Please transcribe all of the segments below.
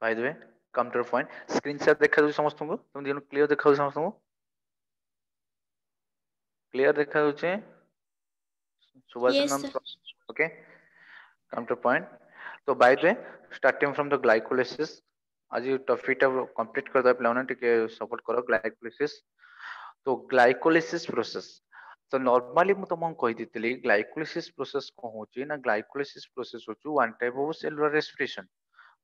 Bye the way come to the point screen share देखा जाଉଛି ସମସ୍ତଙ୍କୁ ତୁମ ଦିନ କ୍ଲିୟର ଦେଖା ଯାଉଛି ସମସ୍ତଙ୍କୁ क्लियर देखा जाଉଛି Yes, Subhashnand sir. Okay come to point तो by the way starting from the glycolysis आज टॉपिक टा कंप्लीट कर दो प्लान टिके सपोर्ट करो ग्लाइकोलाइसिस तो ग्लाइकोलाइसिस प्रोसेस तो नॉर्मली मु तुमको कहि दितली ग्लाइकोलाइसिस प्रोसेस को होची ना ग्लाइकोलाइसिस प्रोसेस होची one type of cellular respiration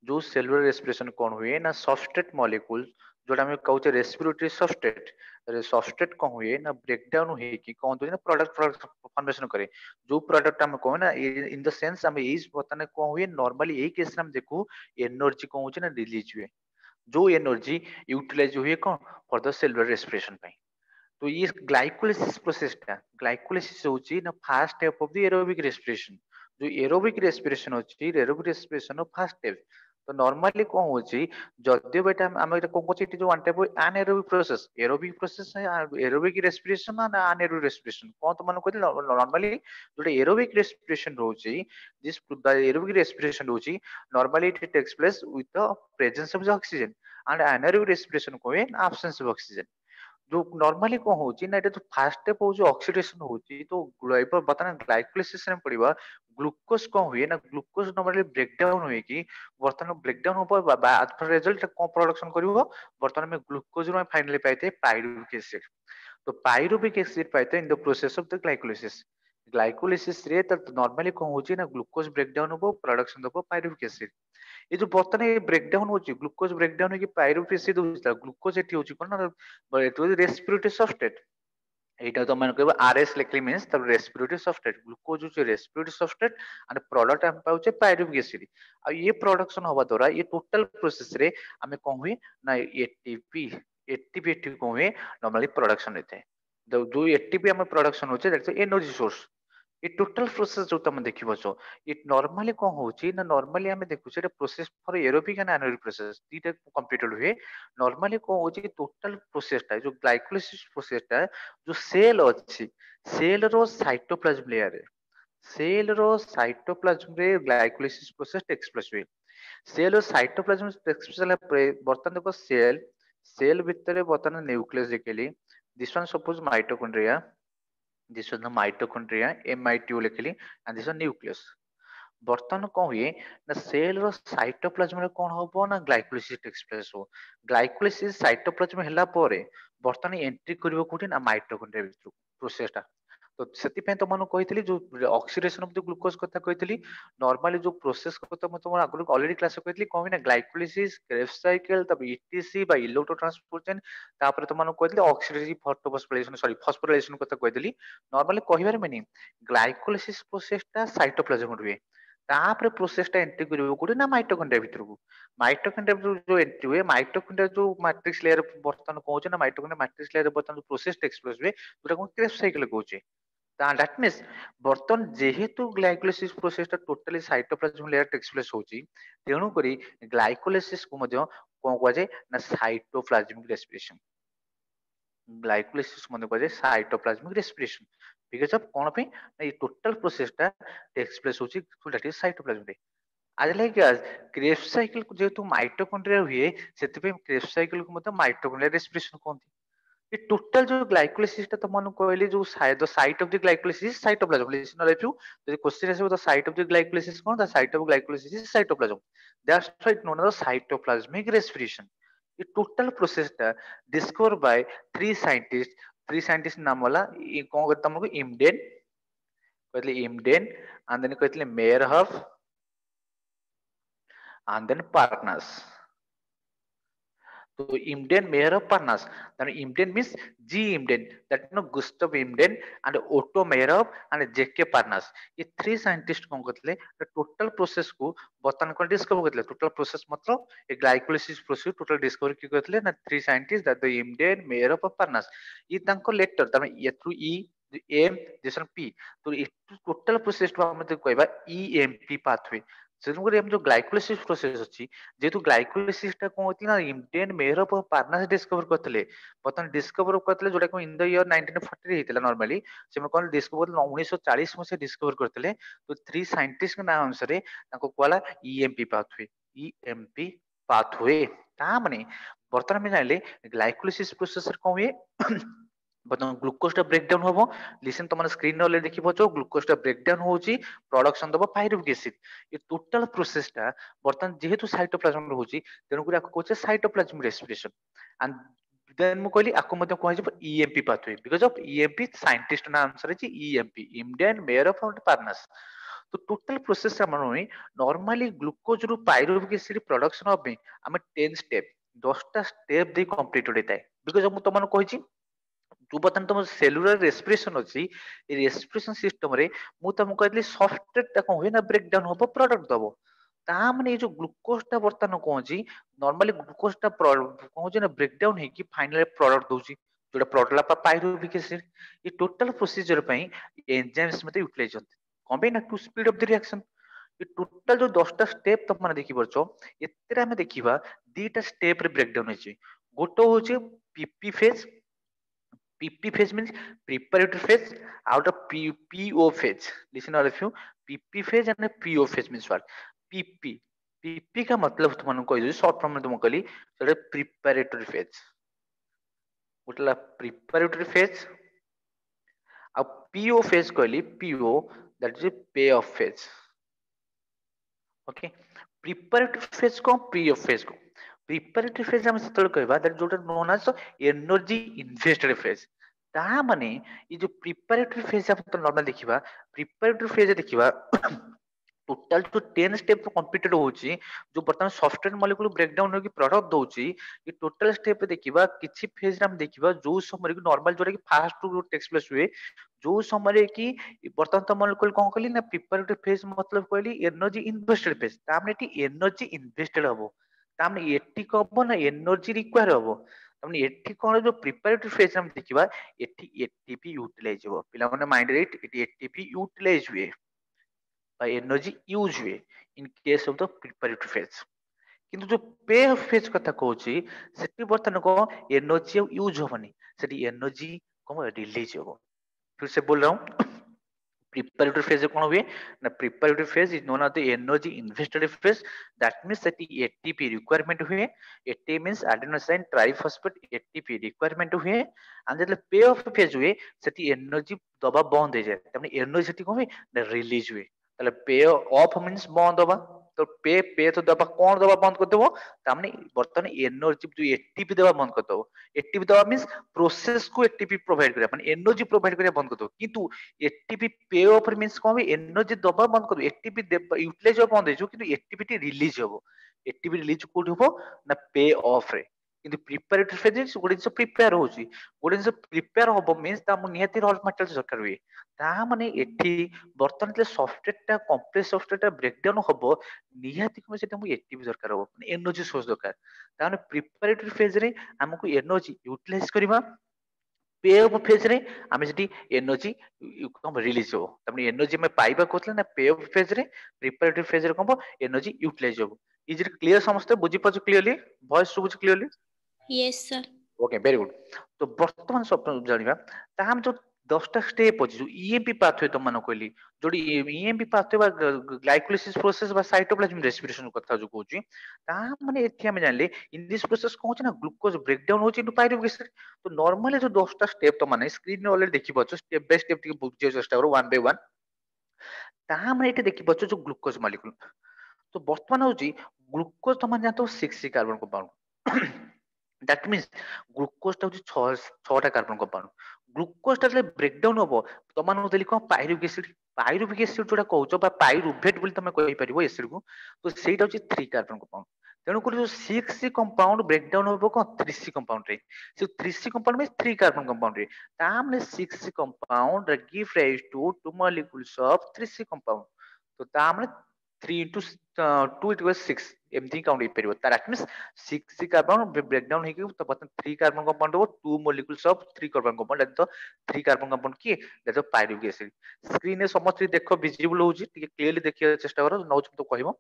जो सेलुलर रेस्पिरेशन कौन हुए ना सबस्ट्रेट मॉलिक्यूल जोटा हम कहते रेस्पिरेटरी सबस्ट्रेट कौन हुए ना ब्रेकडाउन हुए कि कौन तो ना प्रोडक्ट प्रोडक्ट फॉर्मेशन करे जो प्रोडक्ट हम कहो ना इन द सेंस हम एज बतने कौन हुए नॉर्मली यही केस हम देखू एनर्जी कौन होची ना रिलीज हुए जो एनर्जी यूटिलाइज हुए कौन फॉर द सेलुलर रेस्पिरेशन पे तो ये ग्लाइकोलाइसिस प्रोसेस टा ग्लाइकोलाइसिस होची ना first step of the aerobic respiration जो एरोबिक रेस्पिरेशन होची aerobic respiration of first step तो नॉर्मली कौन होची जदियो बेटा हम एटा कोन कोची जो one type of aerobic process है एरोबिक रेस्पिरेशन ना अनएरोबिक रेस्पिरेशन कौन तो मन कहते नॉर्मली जो एरोबिक रेस्पिरेशन रोची दिस द एरोबिक रेस्पिरेशन रोची normally it takes place with the presence of the oxygen and anaerobic respiration को इन एब्सेंस ऑफ ऑक्सीजन जो नॉर्मली कौन होची ना जो फास्ट स्टेप हो जो ऑक्सीडेशन होची तो बता ग्लाइकोलाइसिस में पड़िबा ग्लूकोज कौन हुए ना ग्लूकोज नॉर्मली ब्रेकडाउन हुए कि बर्तमान ब्रेकडाउन हो आफ्टर रिजल्ट कौन प्रोडक्शन करिवो बर्तमान में ग्लूकोज रो फाइनली पाइते पाइरुविक एसिड तो पाइरुविक एसिड पाइते in the process of the glycolysis रे तो नॉर्मली कौन होची ना ग्लूकोज ब्रेकडाउन हो प्रोडक्शन दबो पाइरुविक एसिड ये जो बर्तमान ब्रेकडाउन होची ग्लूकोज ब्रेकडाउन हो पाइरुविक एसिड होता ग्लूकोज एटी होची कोन ना रेस्पिरेटरी सबस्ट्रेट এইটা তো মানে কইবা আরএস লিখলি মিন্স তার রেসপিরেটরি সাবস্ট্রেট গ্লুকোজ হচ্ছে রেসপিরেটরি সাবস্ট্রেট এন্ড প্রোডক্ট আমি পাউছে পাইরুভিক এসিড আর ये प्रोडक्शन হওয়া দ্বারা ये टोटल प्रोसेस रे আমি কোন हुए ना एटीपी एटीपी कोन हुए नॉर्मली प्रोडक्शन होते हैं जो एटीपी हम प्रोडक्शन होचे दैट्स एनर्जी सोर्स ये टोटल प्रोसेस जो तुम देखि बचो ये नॉर्मली कौन होची ना नॉर्मली हमें देखु से process for aerobic and anaerobic process दीटा कंप्लीटेड हुए नॉर्मली कौन होची टोटल प्रोसेस टा जो ग्लाइकोलाइसिस प्रोसेस टा जो सेल अच्छी सेल रो साइटोप्लाज्म लेयर रे सेल रो साइटोप्लाज्म रे ग्लाइकोलाइसिस प्रोसेस टेक्स प्लेस हुए cell row cytoplasm takes place होला बर्तमान देखो सेल भितर बर्तमान न्यूक्लियस देखली this one suppose mitochondria this was the mitochondria MITO लिखली and this was nucleus बर्तमान कौन हुए ना सेल रो साइटोप्लाज्म रे कौन होबो ना ग्लाइकोलाइसिस एक्सप्रेस हो ग्लाइकोलाइसिस साइटोप्लाज्म हेला परे बर्तमान एंट्री करिवो कोठी ना माइटोकॉन्ड्रिया भितर प्रोसेस टा तो सेति पे तो मनु कहितली जो ऑक्सीडेशन ऑफ द ग्लूकोज कथा कहितली नॉर्मली जो प्रोसेस कथा म तुम आगु ऑलरेडी क्लास कहितली कोन ना ग्लाइकोलाइसिस क्रेब्स साइकिल तब ईटीसी बा इलेक्ट्रोट्रांसपोर्टेशन तापर तो मनु कहितली ऑक्सीडेटिव फॉस्फोरिलेशन सॉरी फॉस्फोरिलेशन कथा कहितली नॉर्मली कहिबार माने ग्लाइकोलाइसिस प्रोसेस टा साइटोप्लाज्म हुए तापर प्रोसेस टा एंट्री करिवो कोठी ना माइटोकॉन्ड्रिया भितर को माइटोकॉन्ड्रिया जो एंट्री हुए माइटोकॉन्ड्रिया जो मैट्रिक्स लेयर बर्तमान कहउछ ना माइटोकॉन्ड्रिया मैट्रिक्स लेयर बर्तमान जो प्रोसेस टेक्स प्लेस हुए जोटा को क्रेब्स साइकिल कहउछ दैट मीन्स बर्तमान जेहेतु ग्लाइकोलाइसिस प्रोसेस टा totally cytoplasm layer takes place होची तेणु करी ग्लाइकोलाइसिस को मध्य कोन कहै जाय ना साइटोप्लाज्मिक रेस्पिरेशन ग्लाइकोलाइसिस मध्य कहै जाय cytoplasmic respiration because of cone पे ये टोटल प्रोसेस टा टेक्स प्लेस होची दैट इज साइटोप्लाज्म रे आज लाइक क्रेब्स साइकिल जेहेतु माइटोकॉन्ड्रिया हुए सेति पे क्रेब्स साइकिल को मध्य माइटोकॉन्ड्रिया रेस्पिरेशन कहते ये टोटल जो ग्लाइकोलाइसिस ता मन कहले जो the site of the glycolysis cytoplasm listen all you the question is the site of the glycolysis कौन the site of glycolysis is cytoplasm that's why it known as cytoplasmic respiration ये total process ता discover by three scientist नाम वाला ये कौन करता हमको इमडेन कहले इमडेन एंड देन कहले मेयरहफ एंड देन पार्टनर्स तो Imden mayor of Parnas. Then Imden means G Imden, that no Gustav Imden and Otto Mayorov and J.K. Parnas. ये थ्री साइंटिस्ट कौन करते टोटल प्रोसेस को बर्तमान को डिस्कवर करते टोटल प्रोसेस मतलब एक ग्लाइकोलाइसिस प्रोसेस टोटल डिस्कवर की करते ना three scientist that the Imden mayor of Parnas. ये तांको लेटर तमे ये थ्रू ई एम जेसन पी तो ये टोटल प्रोसेस को हम कहबा ईएमपी पाथवे तेणुकर जो ग्लाइकोलाइसिस प्रोसेस अच्छी जेहेतु ग्लाइकोलाइसिस टा कौन होती ना इंडियन मेयर ऑफ पार्नास डिस्कवर करते बर्तमान डिस्कवर करते जोटा इन द ईयर 1940 होता नॉर्मली से कौन डिस्कवर 1940 में से डिस्कवर करते तो थ्री साइंटिस्ट के नाम अनुसार कहला ईएमपी पाथवे ईएमपी पाथवे ता माने बर्तमान में जानले ग्लाइकोलिसिस प्रोसेस रे कोन हुए बर्तमान ग्लूकोज टा ब्रेक डाउन होबो लिसन तुम स्क्रीन रे देखि पाछो ग्लूकोज टा ब्रेक डाउन होउची प्रोडक्शन दबो पायरुविक एसिड ये टोटल प्रोसेस टा बर्तमान जेहेतु साइटोप्लाज्म रे होउची तेनु गुरा कोचे साइटोप्लाज्म रेस्पिरेशन एंड देन मु कहली आको मते कोइ जे EMP pathway because of EMP scientist ना आंसर है EMP Embden Meyerhof Parnas तो टोटल प्रोसेस रा मानो नॉर्मली ग्लूकोज रु पायरुविक एसिड प्रोडक्शन होबे हमें 10 स्टेप 10 टा स्टेप दे कंप्लीट होते थाए बिकॉज़ मु तमन कहिची जो बर्तमान तुम सेलुलर रेस्पिरेशन अच्छी रेस्पिरेशन सिस्टम रे मु तुमको कहली सॉफ्टवेयर टा कोन हुए ना ब्रेक डाउन होबो प्रोडक्ट दबो ता माने जो ग्लूकोज टा बर्तमान कोन छी नॉर्मली ग्लूकोज टा कोन छी ना ब्रेक डाउन हे कि फाइनल प्रोडक्ट दोची जोटा प्रोडक्ट ला पायरुविक एसिड ये टोटल प्रोसीजर पई एंजाइम्स मते यूटिलाइज होते कोन बे ना to speed of the reaction ये टोटल जो 10 टा स्टेप तुम माने देखि परछो एतरे हमें देखिबा दीटा स्टेप रे ब्रेक डाउन होची गोटो होची PP phase PP phase means preparatory phase out of PO phase. Listen all of you. PP phase and PO phase means what? PP. PP का मतलब तुमको कह दूँ शॉर्ट फॉर्म में तुमको कहली सेटा प्रिपैरेटरी फेज गोटला प्रिपैरेटरी फेज आ PO फेज कहली PO that is pay of phase okay preparatory phase को PO फेज को प्रिपैरेटरी फेज हम सेतल कहबा दैट जोटा known as energy invested phase ता माने ये जो प्रिपैरेटरी फेज हम तो नॉर्मल देखिबा प्रिपैरेटरी फेज देखिबा टोटल जो 10 स्टेप कंप्लीटेड होची जो बर्तमान सॉफ्टवेयर मॉलिक्यूल ब्रेक डाउन होकी प्रोडक्ट दोची ये टोटल स्टेप देखिबा किछि फेज रे हम देखिबा जो समय कि नॉर्मल जोटा कि फास्ट टू टेक्स प्लेस हुए जो समय कि बर्तमान तो मॉलिक्यूल कोन कहली ना प्रिपैरेटरी फेज मतलब कहली एनर्जी इन्वेस्टेड फेज ता माने एटी एनर्जी इन्वेस्टेड हबो ता माने एटी कबो ना एनर्जी रिक्वायर हबो ता माने एटी कोन जो प्रिपैरेटरी फेज हम देखिबा एटी एटीपी यूटिलाइज हो पिला माने माइंड रेट एटी एटीपी यूटिलाइज हुए by energy use हुए in case of the preparatory phase किंतु जो पे ऑफ फेज कथा कहूची सेठी बर्तन को एनर्जी यूज होबनी सेठी एनर्जी कम रिलीज होबो फिर से बोल रहा हूं preparatory phase कौन हुए ना preparatory phase is known as the energy invested phase that means that ATP requirement हुए ATP means adenosine triphosphate ATP requirement हुए and जब pay off phase हुए सेठी एनर्जी दबा बंद हो जाए तमने एनर्जी सेठी कौन हुए ना रिलीज हुए তাহলে পে অফ মিন্স বন্ধ হবা তো পে পে তো দেবা কোন দেবা বন্ধ করে দেবো তার মানে বর্তমানে এনর্জি তুই এটিপি দেবা বন্ধ করে দেবো এটিপি দেওয়া মিন্স প্রসেস কু এটিপি প্রোভাইড করা মানে এনর্জি প্রোভাইড করা বন্ধ করে দেবো কিন্তু এটিপি পে অফ মিন্স কম হবে এনর্জি দবা বন্ধ করবে এটিপি ইউটিলাইজ হওয়া বন্ধ হয়েଯିବ কিন্তু এটিপিটি রিলিজ হব এটিপি রিলিজ কোଉଠି হব না পে অফ রে কিন্তু প্রিପାରେଟରୀ ଫେଜ୍ ଗୋଟେ ଜିନିଷ ପ୍ରିପେୟାର ହଉଛି ଗୋଟେ ଜିନିଷ ପ୍ରିପେୟାର ହବ ମିନ୍ସ ତା ନିହାତି ର ମାଟେରିଆଲ ଦରକାର ହୁଏ ତାହା ମାନେ ଏଠି ବର୍ତ୍ତମାନ ଯେତେବେଳେ ସଫ୍ଟୱେର ଟା କମ୍ପ୍ଲେକ୍ସ ସଫ୍ଟୱେର ଟା ବ୍ରେକଡାଉନ ହବ ନିହାତି କଣ ସେଟା ଆମକୁ ଏଟିପି ଦରକାର ହବ ମାନେ ଏନର୍ଜି ସୋର୍ସ ଦରକାର ତାହେଲେ ପ୍ରିପାରେଟରୀ ଫେଜ ରେ ଆମକୁ ଏନର୍ଜି ୟୁଟିଲାଇଜ କରିବା ପେ ଅଫ୍ ଫେଜ ରେ ଆମେ ସେଠି ଏନର୍ଜି ରିଲିଜ ହବ ତାମାନେ ଏନର୍ଜି ଆମେ ପାଇବା କହୁଥିଲେ ନା ପେ ଅଫ୍ ଫେଜ ରେ ପ୍ରିପାରେଟରୀ ଫେଜ ରେ କଣ ହବ ଏନର୍ଜି ୟୁଟିଲାଇଜ ହବ ଇଜ ଇଟ୍ କ୍ଲିୟର ସମସ୍ତେ ବୁଝିପାରୁଛ କ୍ଲିୟରଲି ଭଏସ ଶୁଭୁଛି clearly yes sir okay very good तो बर्तमान सब जानिबा ताहा हम जो 10टा स्टेप अछि जो ईएमपी पाथवे तो मन कहली जोडी ईएमपी पाथवे बा ग्लाइकोलाइसिस प्रोसेस बा साइटोप्लाज्म रेस्पिरेशन कथा जो कहूची ताहा माने एथि हम जानले इन दिस प्रोसेस कहूची ना ग्लूकोज ब्रेकडाउन होची इनटू पायरुविक एसिड तो नॉर्मली जो 10टा स्टेप तो माने स्क्रीन में ऑलरेडी देखि पाछो स्टेप बाय स्टेप टिके बुझियो चेष्टा करो वन बाय वन ताहा माने एठी देखि पाछो जो ग्लूकोज मॉलिक्यूल तो बर्तमान होची ग्लूकोज तो माने जानतो 6 carbon compound that means glucose टा होची 6टा कार्बन कंपाउंड ग्लूकोज टा जले ब्रेकडाउन होबो तमान देली को पायरुविक एसिड जोटा कहउचो बा पायरुवेट बोली तमे कहि परिबो एसिड को तो सेटा होची 3 कार्बन कंपाउंड तेणु कर जो 6 कंपाउंड ब्रेकडाउन होबो को 3 कंपाउंड रे सो 3 कंपाउंड में 3 कार्बन कंपाउंड रे ता हमने 6 compound give rise to 2 molecules of 3 compound तो ता हमने 3 into 2 it was 6 एमती काउंट इपरिबो दैट मींस 6 कार्बन ब्रेकडाउन हेकि तो बतन 3 कार्बन कंपाउंड हो 2 molecules of 3 carbon compound that तो 3 कार्बन कंपाउंड की दैट तो पायरुविक एसिड स्क्रीन रे समस्त देखो विजिबल होची टिके क्लियरली देखिया चेष्टा करो नौ तो कहबो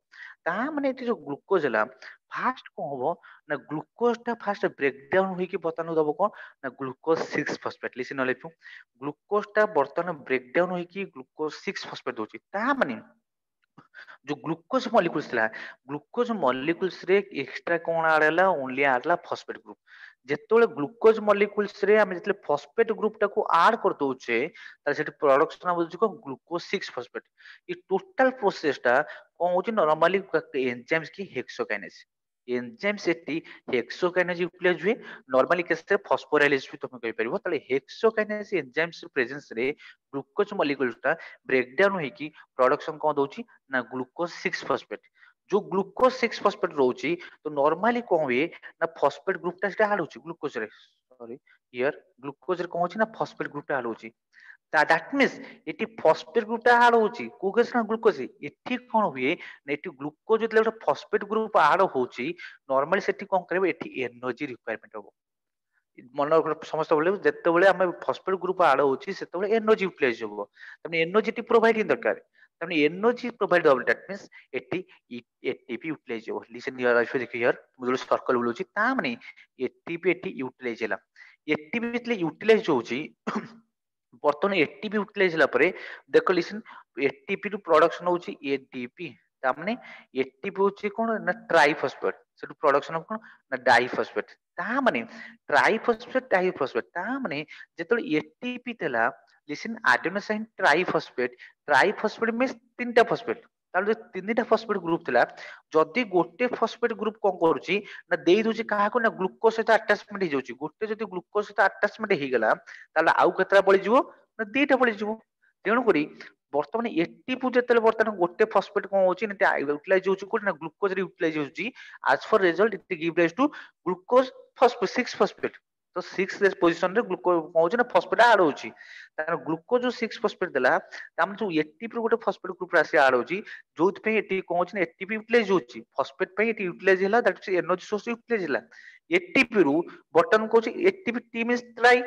ता माने एटी जो ग्लूकोज हला फास्ट को होबो ना ग्लूकोज ता फास्ट ब्रेकडाउन होई कि बतन दबो कोन ना glucose 6 phosphate listen all if glucose ता बर्तन ब्रेकडाउन होई कि ग्लूकोज 6 फॉस्फेट दोची ता माने जो ग्लूकोज मॉलिक्यूल्स थिला ग्लूकोज मॉलिक्यूल्स रे एक्स्ट्रा कोन आड़ला ओनली आड़ला फॉस्फेट ग्रुप जेतोले ग्लूकोज मॉलिक्यूल्स रे हम जेतले फॉस्फेट ग्रुप टाको ऐड कर दोचे त सेट प्रोडक्शन हम को ग्लूकोज 6 फॉस्फेट ये टोटल प्रोसेस टा कोन होची नॉर्मली एंजाइम्स की हेक्सोकाइनेज एंजाइम सेटी हेक्सोकाइनेज यूटिलाइज हुए नॉर्मली केस रे फॉस्फोराइलेज भी तुम कहि परिबो तले हेक्सोकाइनेज एंजाइम्स प्रेजेंस रे ग्लूकोज मॉलिक्यूल्स टा ब्रेक डाउन होई की प्रोडक्शन कोन दोची ना ग्लूकोज 6 फॉस्फेट जो ग्लूकोज 6 फॉस्फेट रोची तो नॉर्मली कोन हुए ना फॉस्फेट ग्रुप टा सेटा हाल होची ग्लूकोज रे सॉरी हियर ग्लूकोज रे कोन होची ना फॉस्फेट ग्रुप टा हाल होची that means eighty phosphate group टा ऐड होची कोकेस ना ग्लूकोज एठी कोन हुए ना एटी ग्लूकोज जतले ଗୋଟେ फॉस्फेट ग्रुप ऐड होची नॉर्मली सेठी कोन करबे एठी एनर्जी रिक्वायरमेंट हो मन समस्त बोले जेते बेले हम फॉस्फेट ग्रुप ऐड होची सेते बेले एनर्जी यूटिलाइज हो तने एनर्जी टी प्रोवाइड दरकार तने एनर्जी प्रोवाइड हो that means AT ATP utilize हो लिसन हियर आई देखिए हियर मुझे सर्कल बोलुची ता माने एटीपी एटी यूटिलाइज होला एटीपी जतले यूटिलाइज होची बर्तमान एटीपी यूटिलाइज होला परे देखो लिसन एटीपी रु प्रोडक्शन होची एडीपी ता माने एटीपी होची कोन ना ट्राइफॉस्फेट सेटु प्रोडक्शन ऑफ कोन ना डाइफॉस्फेट ता माने ट्राइफॉस्फेट डाइफॉस्फेट ता माने जेतले एटीपी तेला लिसन एडेनोसिन ट्राइफॉस्फेट मींस तीनटा फॉस्फेट तार जो तीनटा फॉस्फेट ग्रुप थिला जदी गोटे फॉस्फेट ग्रुप कोन करूची ना देई दोची काहा को ना ग्लूकोज सहित अटैचमेंट हे जाउची गोटे जदी ग्लूकोज सहित अटैचमेंट हे गेला ताले आउ केतरा पड़ी जिवो ना दीटा पड़ी जिवो तेणु करी बर्तमान एटीपी जेतले बर्तमान गोटे फॉस्फेट कोन होची ना यूटिलाइज होची कोन ना ग्लूकोज रे यूटिलाइज होची as for result it give rise to glucose phosphate 6 phosphate तो 6 पोजीशन रे ग्लूकोज कोन होची ना फॉस्फेट ऐड होची तार ग्लूकोज जो 6 फॉस्फेट देला ताम जो एटीपी रो गोटे फॉस्फेट ग्रुप रासी ऐड होची जोथ पे एटी कोन होची ना एटीपी यूटिलाइज होची फॉस्फेट पे एटी यूटिलाइज होला that is energy source utilize होला एटीपी रु बटन को एटीपी टी मींस ट्राई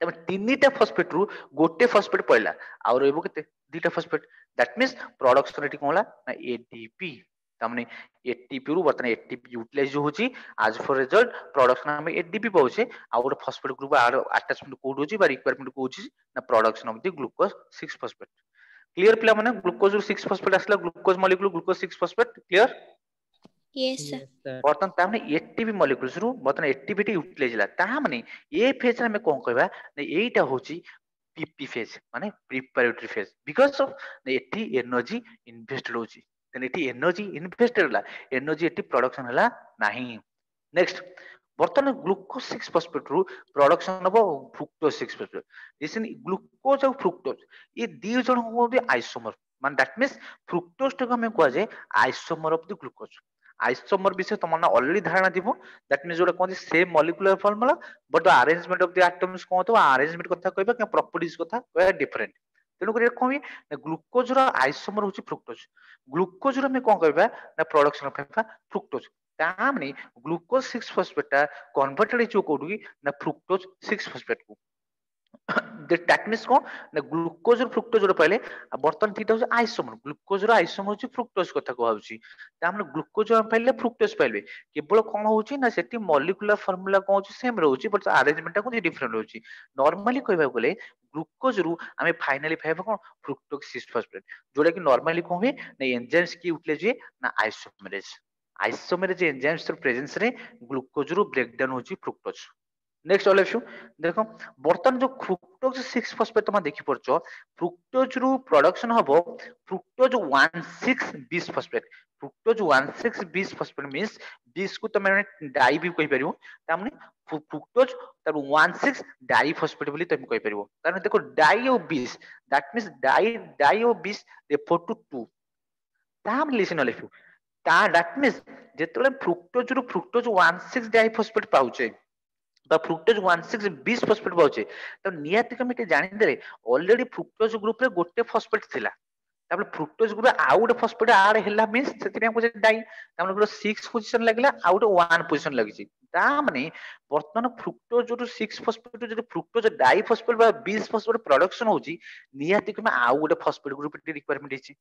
तब तीनटा फॉस्फेट रु गोटे फॉस्फेट पड़ला आ रहबो केते दीटा फॉस्फेट दैट मींस प्रोडक्शन एटी कोन होला ना एडीपी तमने एटीपी रु बर्तन एटीपी यूटिलाइज होची आज फॉर रिजल्ट प्रोडक्शन हम एडीपी पाउचे आ गोटे फॉस्फेट ग्रुप अटैचमेंट कोड होची बा रिक्वायरमेंट को होची ना production of the glucose 6 phosphate clear पिला माने ग्लूकोज 6 फॉस्फेट असला glucose molecule glucose 6 phosphate clear Yes, sir. बर्तन तामने एटीपी मॉलिक्यूल्स रु बर्तन एटीपी टी यूटिलाइज ला ता माने ए फेज रे हम कोन कहबा ने एटा होची पीपी फेज माने preparatory phase because of eighty energy invested होची देन एटी एनर्जी इन्वेस्टेड होला एनर्जी एटी प्रोडक्शन होला नाही नेक्स्ट बर्तन ग्लूकोज 6 फॉस्फेट रु प्रोडक्शन हबो फ्रुक्टोज 6 फॉस्फेट लिसन ग्लूकोज और फ्रुक्टोज ये दी जण होबे आइसोमर मान दैट मींस फ्रुक्टोज तो हमें कह जाए isomer of the glucose isomer विषय तुमने ऑलरेडी धारणा थिबो दैट मींस जोटा कोन same molecular formula but arrangement of the atoms कोन तो अरेंजमेंट कथा कहबा कि प्रॉपर्टीज कथा कहबा डिफरेंट तेनु करी कोन ग्लूकोज रो आइसोमर होची फ्रुक्टोज ग्लूकोज रो में कोन कहबा ना प्रोडक्शन ऑफ फ्रुक्टोज ता माने ग्लूकोज 6 फॉस्फेट कन्वर्टेड इचो कोडुगी ना फ्रुक्टोज 6 फॉस्फेट को दैट मींस कोन ना ग्लूकोज और फ्रुक्टोज रो पहले बर्तन थीटा हो आइसोमर ग्लूकोज रो आइसोमर होची फ्रुक्टोज कथा कहउची ता माने ग्लूकोज हम पहले फ्रुक्टोज पहले केवल कोन होची ना सेठी मॉलिक्यूलर फार्मूला कोन होची सेम रहउची बट अरेंजमेंट को डिफरेंट होची नॉर्मली कहबा बोले ग्लूकोज रु हमें फाइनली पाइबा कोन फ्रुक्टोज 6 फॉस्फेट जोटा कि नॉर्मली कोन हुए ना एंजाइम्स की यूटिलाइज हुए ना आइसोमेरेज एंजाइम्स रो प्रेजेंस रे ग्लूकोज रु ब्रेक डाउन होची fructose next all of you देखो बर्तन जो फ्रुक्टोज 6 फॉस्फेट तुम देखि परछो फ्रुक्टोज रु प्रोडक्शन हबो fructose 16 20 phosphate fructose 16 20 phosphate means 20 को तुम डाई भी कहि परिबो तामने फ्रुक्टोज तब 16 डाई फॉस्फेट बोली तुम कहि परिबो कारण देखो डाई और 20 दैट मींस डाई और 20 रेफर टू 2 ताम लिसन ऑल ऑफ यू ता दैट मींस जेतले फ्रुक्टोज रु फ्रुक्टोज 16 डाई फॉस्फेट पाउचे बा फ्रुक्टोज 16 20 फॉस्फेट पाउचे तो नियत कम के जानि देले ऑलरेडी फ्रुक्टोज ग्रुप रे गोटे फॉस्फेट थिला तापर फ्रुक्टोज ग्रुप आउ गोटे फॉस्फेट ऐड हैला मींस सेति को डाई तापर गोटे 6 पोजीशन लागला आउ गोटे 1 पोजीशन लागिछि ता माने वर्तमान फ्रुक्टोज जो 6 फॉस्फेट जो फ्रुक्टोज डाई फॉस्फेट बा 20 फॉस्फेट प्रोडक्शन होची नियत कम आउ गोटे फॉस्फेट ग्रुप रिक्वायरमेंट हिची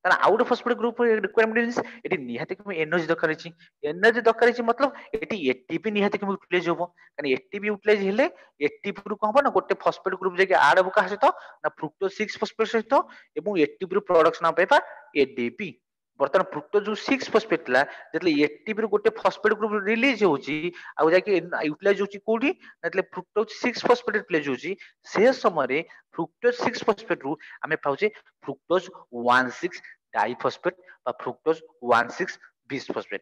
तार आउ गोटे फॉस्फेट ग्रुप रिक्वायरमेंट हिची एटी नियत कम एनर्जी दरकार हिची एनर्जी दरकार हिची मतलब एटी एटीपी नियत कम यूटिलाइज होबो कारण एटीपी यूटिलाइज हेले एटीपी रु कहबो ना गोटे फॉस्फेट ग्रुप जे ऐड होबो का सहित ना फ्रुक्टोज 6 फॉस्फेट सहित एवं एटीपी रु प्रोडक्शन पाइबा एडीपी बर्तमान फ्रुक्टोज जो 6 फॉस्फेट ला जेतले एटीपी रो गोटे फॉस्फेट ग्रुप रिलीज होची आ जाके यूटिलाइज होची कोडी नतले फ्रुक्टोज 6 फॉस्फेट रिलीज होची से समय रे फ्रुक्टोज 6 फॉस्फेट रु हमें पाउचे फ्रुक्टोज 16 डाइफॉस्फेट बा fructose 16 bis phosphate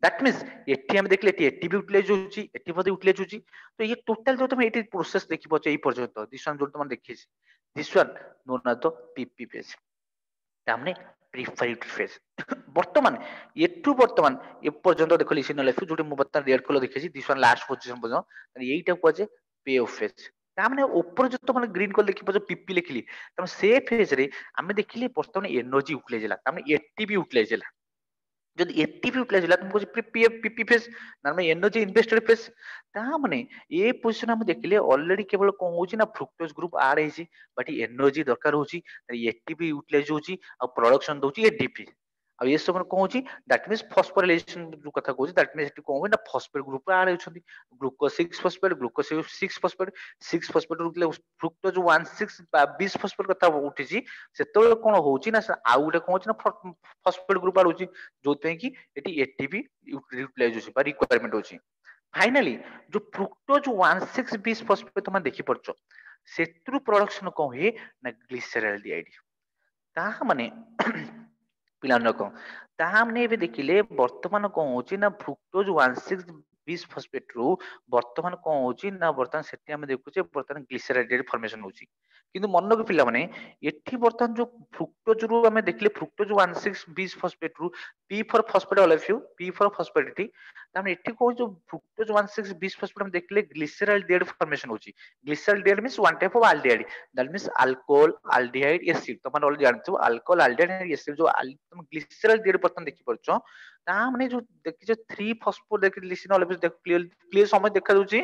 that means eighty हम देखले एटी भी यूटिलाइज होची एटी बदे यूटिलाइज होची तो ये टोटल जो तुम एटी प्रोसेस देखि पछे एई पर्यंत दिस वन जो तुम देखि this one known as the PP phase तामने प्रिफर्ड फेज बर्तमान एठू बर्तमान ए पर्यंत देखो लिसनर लाइफ जोटे मु बता रेड कलर देखिछि दिस वन लास्ट पोजीशन पर्यंत एईटा को जे पे ऑफ फेज तामने ऊपर जो तो माने ग्रीन कलर देखि पछे पीपी लिखली तम से फेज रे हमें देखिले बर्तमान एनर्जी यूटिलाइज होला तामने एटीपी यूटिलाइज होला যদি এটিপি ইউটিলাইজ হলা তুমি কইছি পিপি ফেজ না মানে এনার্জি ইনভেস্টেড ফেজ তা মানে এই পজিশন আমি দেখিলে অলরেডি কেবল কোন হোছি না ফ্রুক্টোজ গ্রুপ আড ହେଇଛି বাট এনার্জি দরকার হোছি এটিপি ইউটিলাইজ হোছি আর প্রোডাকশন দউছি এডিপি ଆଉ ଏ ସମୟରେ କଣ ହଉଛି that means phosphorylation ଯୋଉ କଥା କହୁଛି that means ଏଠି କଣ ହୁଏ ନା phosphate group ଆଡ ହେଉଛନ୍ତି glucose 6 phosphate glucose 6 phosphate 6 phosphate ରୁ ଫ୍ରୁକ୍ଟୋଜ 16 ବା 20 ଫସ୍ଫେଟ୍ କଥା ଉଠିଛି ସେତେବେଳେ କଣ ହଉଛି ନା ଆଉ ଗୋଟେ କଣ ହଉଛି ନା ଫସ୍ଫେଟ୍ ଗ୍ରୁପ ଆଡ ହଉଛି ଯୋଉଥିପାଇଁ କି ଏଠି ଏଟିପି ୟୁଟିଲାଇଜ ହଉଛି ବା ରିକ୍ୱାରମେଣ୍ଟ ହଉଛି फाइनाली जो फ्रुक्टोज 16 20 फॉस्फेट तुम देखि परछ सेत्रु प्रोडक्शन कौन हुए ना ग्लिसरल्डिहाइड ताहा माने पिलान को ताहा हमने एबे देखिले वर्तमान कौन होची ना फ्रुक्टोज 16 20 फॉस्फेट रु वर्तमान कौन होची ना वर्तमान सेठी हम देखुचे वर्तमान ग्लिसरल्डिहाइड फॉर्मेशन होची किंतु मन को पिला माने एठी वर्तमान जो फ्रुक्टोज रु हमें देखिले फ्रुक्टोज 16 20 फॉस्फेट रु P for phosphate all of U P for phosphate Tame एठी को जो फ्रुक्टोज 16 20 फॉस्फेट हम देखिले ग्लिसरल्डिहाइड फॉर्मेशन होची glyceraldehyde means one type of aldehyde that means alcohol aldehyde acid तुम ऑलरेडी जानथो अल्कोहल एल्डिहाइड एसिड जो तुम ग्लिसरल्डिहाइड बर्तन देखि परछो ता माने जो देखि जो 3 फॉस्फेट देखि लिसन ऑल देख क्लियर समय देखा जाउची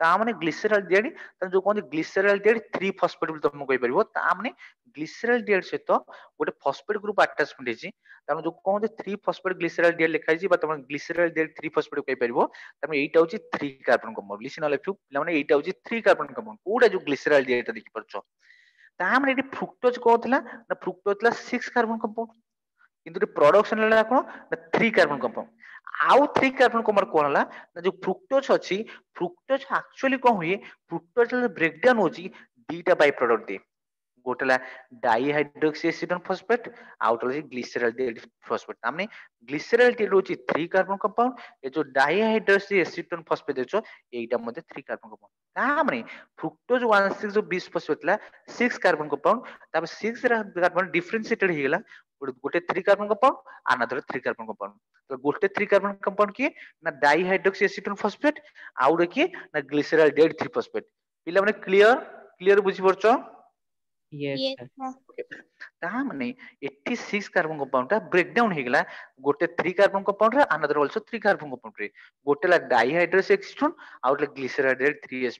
ता माने ग्लिसरल्डिहाइड ता जो कोन ग्लिसरल्डिहाइड 3 फॉस्फेट तुम कहि परिबो ता माने ग्लिसरल्डिहाइड से तो गोटे फॉस्फेट ग्रुप अटैचमेंट हेची तामे जो कोन 3 फॉस्फेट ग्लिसरल्डिहाइड लिखा हेची बा तुम ग्लिसरल्डिहाइड 3 फॉस्फेट कहि परिबो तामे एटा होची 3 carbon compound listen all few माने एटा होची 3 कार्बन कंपाउंड कोडा जो ग्लिसरल्डिहाइड देखि परछो ता माने एटी फ्रुक्टोज को थला ना फ्रुक्टोज थला 6 कार्बन कंपाउंड किंतु प्रोडक्शन है कौन ना 3 कार्बन कंपाउंड आउ 3 कार्बन कंपाउंड कौन है ना जो फ्रुक्टोज अच्छी फ्रुक्टोज एक्चुअली कौन हुए फ्रुक्टोज ब्रेकडाउन होची दीटा बाय प्रोडक्ट दे गोटेला डाइहाइड्रोक्सी एसिटोन फॉस्फेट आउट होची ग्लिसरल्डिहाइड फॉस्फेट हमने ग्लिसरल्डिहाइड होची 3 कार्बन कंपाउंड ये जो डाइहाइड्रोक्सी एसिटोन फॉस्फेट देछो एटा मध्ये 3 कार्बन कंपाउंड ता माने फ्रुक्टोज 16 जो 20 फॉस्फेट ला 6 कार्बन कंपाउंड तब 6 कार्बन डिफरेंशिएटेड हो गेला गोटे 3 carbon compound another 3 carbon compound तो गोटे 3 कार्बन कंपाउंड किए ना डाइहाइड्रोक्सी एसिटोन फॉस्फेट आउट किए ना ग्लिसरल्डिहाइड 3 फॉस्फेट पिला माने क्लियर क्लियर बुझी परछो Yes, Yes, sir. sir. ताहा माने 86 कार्बन कंपाउंड टा ब्रेक डाउन हो गेला गोटे 3 कार्बन कंपाउंड रे अनदर आल्सो 3 कार्बन कंपाउंड रे गोटेला dihydroxy acetone out glyceraldehyde 3s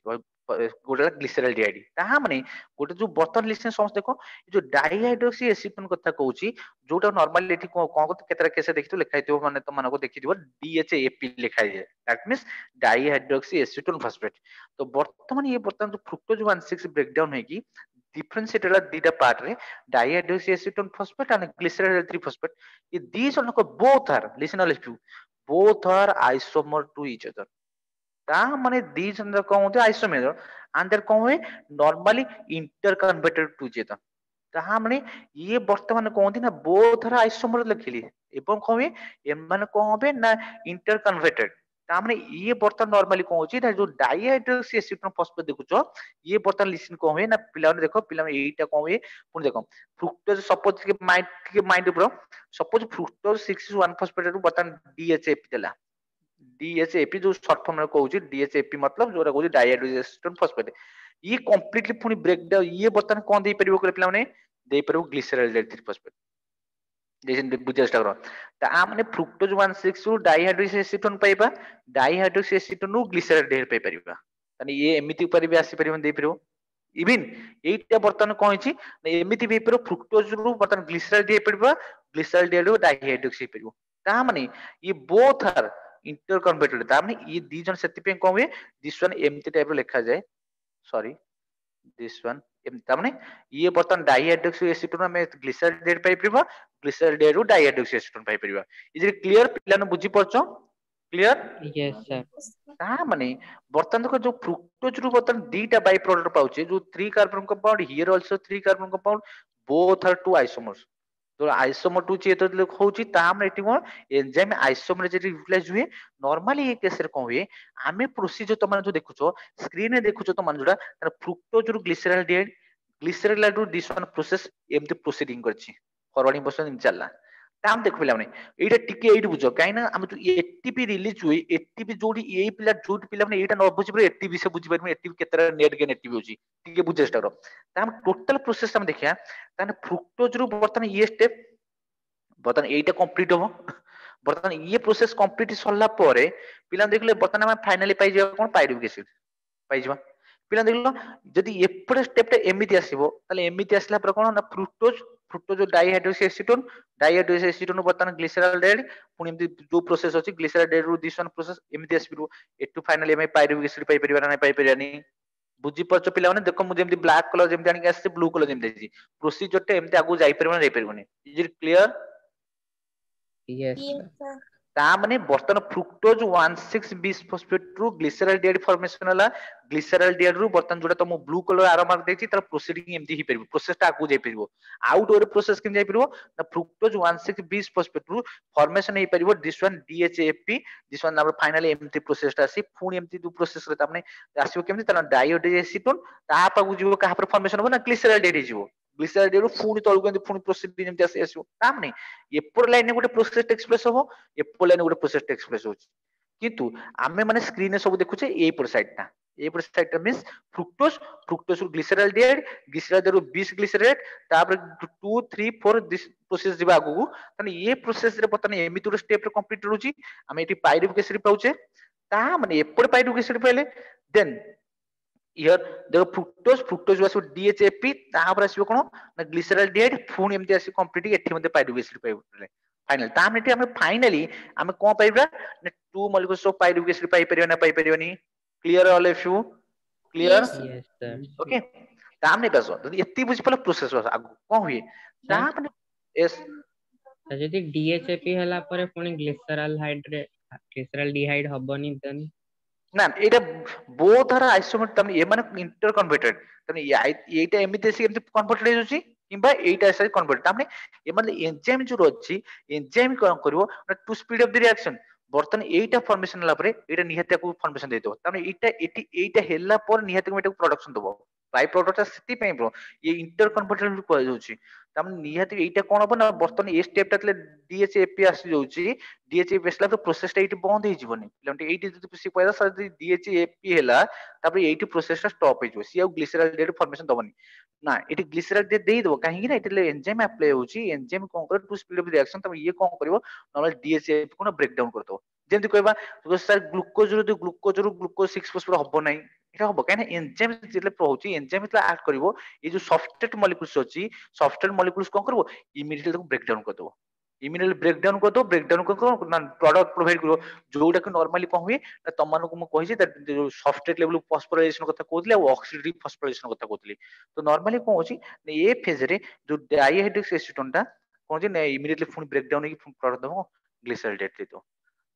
गोटेला ग्लिसरल्डिहाइड ताहा माने गोटे जो बर्तन लिसन समस्त देखो जो डाइहाइड्रोक्सी एसिटोन कथा कहूची जोटा नॉर्मली एठी कोन केतरा केस देखितो लिखाइतो माने तो मानको देखिदिबो DHAP लिखाइ जाय that means dihydroxy acetone phosphate तो वर्तमान ये बर्तन जो फ्रुक्टोज 16 ब्रेकडाउन है कि differentiated are dita part re dihydroxy acetone phosphate and glycerol 3 phosphate these are both are listen all you both are isomer to each other ता माने दी जन कौन होते आइसोमेर and there कौन हुए normally interconverted to each other ताहा माने ये वर्तमान कौन थी ना बोथ आर आइसोमर लिखिली एवं कौन हुए एमान कौन होबे ना इंटरकन्वर्टेड ता माने ये बर्तन नॉर्मली कौन होची ना जो डाइहाइड्रोक्सी एसिटोन फॉस्फेट देखुचो ये बर्तन लिसन कौन हुए ना पिला ने देखो पिला एटा कौन हुए पुन देखो फ्रुक्टोज सपोज के mind bro suppose fructose 6 1 phosphate रु बर्तन DHAP देला DHAP जो शॉर्ट फॉर्म में कहूची DHAP मतलब जोरा कहूची डाइहाइड्रोक्सी एसिटोन फॉस्फेट ये कंप्लीटली पुनी ब्रेक डाउन ये बर्तन कौन दे परिबो करे पिला माने दे परिबो ग्लिसरल्डिहाइड 3 फॉस्फेट जैसे बुझे चेष्टा करो ता माने फ्रुक्टोज 16 रु डाइहाइड्रोक्सी एसिटोन पाइबा डाइहाइड्रोक्सी एसिटोन रु ग्लिसरल्डिहाइड पाइ परिबा तने ये एमिति परिबे आसी परिबो दे परिबो इवन एटा बर्तन कोन छि एमिति बे परिबो फ्रुक्टोज रु बर्तन ग्लिसरल्डिहाइड परिबा ग्लिसरल्डिहाइड रु डाइहाइड्रोक्सी परिबो ता माने ये बोथ आर इंटरकन्वर्टेड ता माने ये दी जन सेति पे कोन हुए दिस वन एमिति टाइप रो लिखा जाय सॉरी दिस वन तामने ये बर्तन डाइहाइड्रोक्सी एसीटोन में ग्लिसरॉल्डिहाइड पाई परिबा ग्लिसरॉल्डिहाइड रु डाइहाइड्रोक्सी एसीटोन पाई परिबा इज इट क्लियर पिलानो बुझी परछो क्लियर yes sir ता माने बर्तन देखो जो फ्रुक्टोज रु बर्तन दीटा बाई प्रोडक्ट पाउचे जो 3 carbon compound here also 3 carbon compound both are two isomers तो आइसोमर टू चे तो होची ता हम एटी कोन एंजाइम आइसोमर जे यूटिलाइज हुए नॉर्मली ये केस रे कोन हुए आमे प्रोसीजर तो मान जो देखुछो स्क्रीन रे देखुछो तो मान जोडा फ्रुक्टोज रु ग्लिसरॉल्डिहाइड रु दिस वन प्रोसेस एमती प्रोसीडिंग करछि फॉरवर्डिंग प्रोसेस चलला ताम देखो पिला माने एटा टिके एटी बुझो काई ना हम जो एटीपी रिलीज हुए एटीपी जोडी एई पिला जोडी पिला माने एटा न बुझि पर एटीपी से बुझि पर एटीपी केतरा नेट गेन एटीपी होची टिके बुझे स्टार ताम टोटल प्रोसेस हम देखिया ताने फ्रुक्टोज रु बर्तन ये स्टेप बर्तन एटा कंप्लीट हो बर्तन ये प्रोसेस कंप्लीट सरला परे पिला देखले बर्तन हम फाइनली पाई जे कोन पाइरुविक एसिड पाई जबा पिला देखलो जदी एपडे स्टेप टा एमिति आसीबो ताले एमिति आसला पर कोन ना फ्रुक्टोज फ्रुक्टोज डाइहाइड्रोक्सी एसीटोन बर्तन ग्लिसरॉल्डिहाइड पुनी एमति जो प्रोसेस अछि ग्लिसरॉल्डिहाइड रु दिस वन प्रोसेस एमिति आसीबो एटू फाइनली हम पाइरुविक एसिड पाई परिबा ना पाई परियानी बुझी परछ पिला माने देखो मु जेमति ब्लैक कलर जेमति आनी आसी ब्लू कलर जेमति आसी प्रोसीजर टे एमति आगु जाई परिबो ना जाई परिबोनी is it clear yes Yes, sir sir. ता माने बर्तन फ्रुक्टोज 16 बिस फॉस्फेट रु ग्लिसरॉल्डिहाइड फॉर्मेशन हला ग्लिसरॉल्डिहाइड रु बर्तन जोटा तुम ब्लू कलर आरो मार्क देछि तार प्रोसीडिंग एमति ही परिबो प्रोसेस ता आगु जाई परिबो आउट ओर प्रोसेस केम जाई परिबो ना फ्रुक्टोज 16 बिस फॉस्फेट रु फॉर्मेशन हे परिबो this one DHFP this one ना फाइनली एमति प्रोसेस ता आसी फुनी एमति दु प्रोसेस रे ता माने आसीबो केमति ता डाइहाइड्रोक्सी एसीटोन ता पागु जिवो कहा पर फॉर्मेशन हो ना ग्लिसरॉल्डिहाइड जिवो ग्लिसरॉल्डिहाइड रु फुनी तळु केमति फुनी प्रोसीडिंग एमति आसी आसीबो ता माने एपर लाइन गोटे प्रोसेस टेक्स प्लेस हो एपर लाइन गोटे प्रोसेस टेक्स प्लेस होची किंतु आमे माने स्क्रीन रे सब देखुचे ए पर साइड ता ए पर साइड ता मींस फ्रुक्टोज फ्रुक्टोज रु ग्लिसरॉल्डिहाइड ग्लिसरॉल्डिहाइड रु 20 ग्लिसरॉल्ड तापर 2 3 4 दिस प्रोसेस जिबा आगु तने ये प्रोसेस रे पतन एमिति रो स्टेप रे कंप्लीट होची आमे एटी पाइरुविक एसिड पाउचे ता माने एपर पाइरुविक एसिड पाइले देन हियर देखो फ्रुक्टोज फ्रुक्टोज वास डीएचएपी तापर आसीबो कोन ना ग्लिसरॉल्डिहाइड फुनी एमति आसी कंप्लीट एठी मध्ये पाइरुविक एसिड पाइबो फाइनल ता माने हम फाइनली हम कोन पाइबा ना 2 मॉलिक्यूल्स ऑफ पाइरुविक एसिड पाइ परियो ना पाइ परियोनी clear all of you clear Yes, sir. yes sir okay ता हमने बस जदी एत्ती बुझ पला प्रोसेस आगु कोन हुए ता sir माने एस ଯଦି DHAP ହେଲା ପରେ ପୁଣି ଗ୍ଲିସରଲଡିହାଇଡ ହବନି then ना एटा बोथ आर आइसोमर तम ए माने इंटर कन्वर्टेड तम एटा एमिति से एमिति कन्वर्टेड होची किबा एटा से कन्वर्ट तामने ए माने एंजाइम जो अछि एंजाइम कोन करबो to speed of the reaction बर्तन एटा फॉर्मेशन ला परे एटा निहत्या को फॉर्मेशन दे दो तामने एटा हेला पर निहत्या को एटा प्रोडक्शन दबो बाय प्रोडक्ट सिटी पे ब्रो ये इंटर कन्वर्टेड को जाउची तामने निहत्या एटा कोन हो ना बर्तन ए स्टेप ता तले डीएचएपी आसी जाउची डीएचएपी असला तो प्रोसेस टा एटी बंद हे जीवनी लंटे एटी जति सी पयदा सदी डीएचएपी हेला तापर एटी प्रोसेस टा स्टॉप हे जो सी आ ग्लिसरॉल्डिहाइड फॉर्मेशन दबनी ना एटी ग्लिसरॉल्डिहाइड देई दबो काहे कि ना एटी एंजाइम अप्लाई होची एंजाइम कोन कर टू स्पीड ऑफ रिएक्शन तब ये कोन करबो नॉर्मल डीएचएपी को ना ब्रेक डाउन कर दो जेंति कहबा तो सर ग्लूकोज रु ग्लूकोज 6 फॉस्फेट हबो नै এটা হবো কেন এনজাইম যেলে প্রহৌছি এনজাইম যেলে আড করিব এই যে সবস্ট্রেট মলিকুলস ଅଛି সবস্ট্রেট মলিকুলস কোন করব ইমিডিয়েটলি তাকে ব্রেক ডাউন করদব इमिडिएटली ब्रेकडाउन कर ना प्रोडक्ट प्रोवाइड करो जोटा कि नॉर्मली कौन हुए ना तुम मानक मु कहि जे जो सबस्ट्रेट लेवल फॉस्फोराइलेशन कथा कहतली आ ऑक्सीडेटिव फॉस्फोराइलेशन कथा कहतली तो नॉर्मली कौन होची ए फेज रे जो डाइहाइड्रोक्सी एसीटोन टा कौन जे इमिडिएटली फुनी ब्रेकडाउन की प्रोडक्ट दबो ग्लिसरॉल्डिहाइड दे दो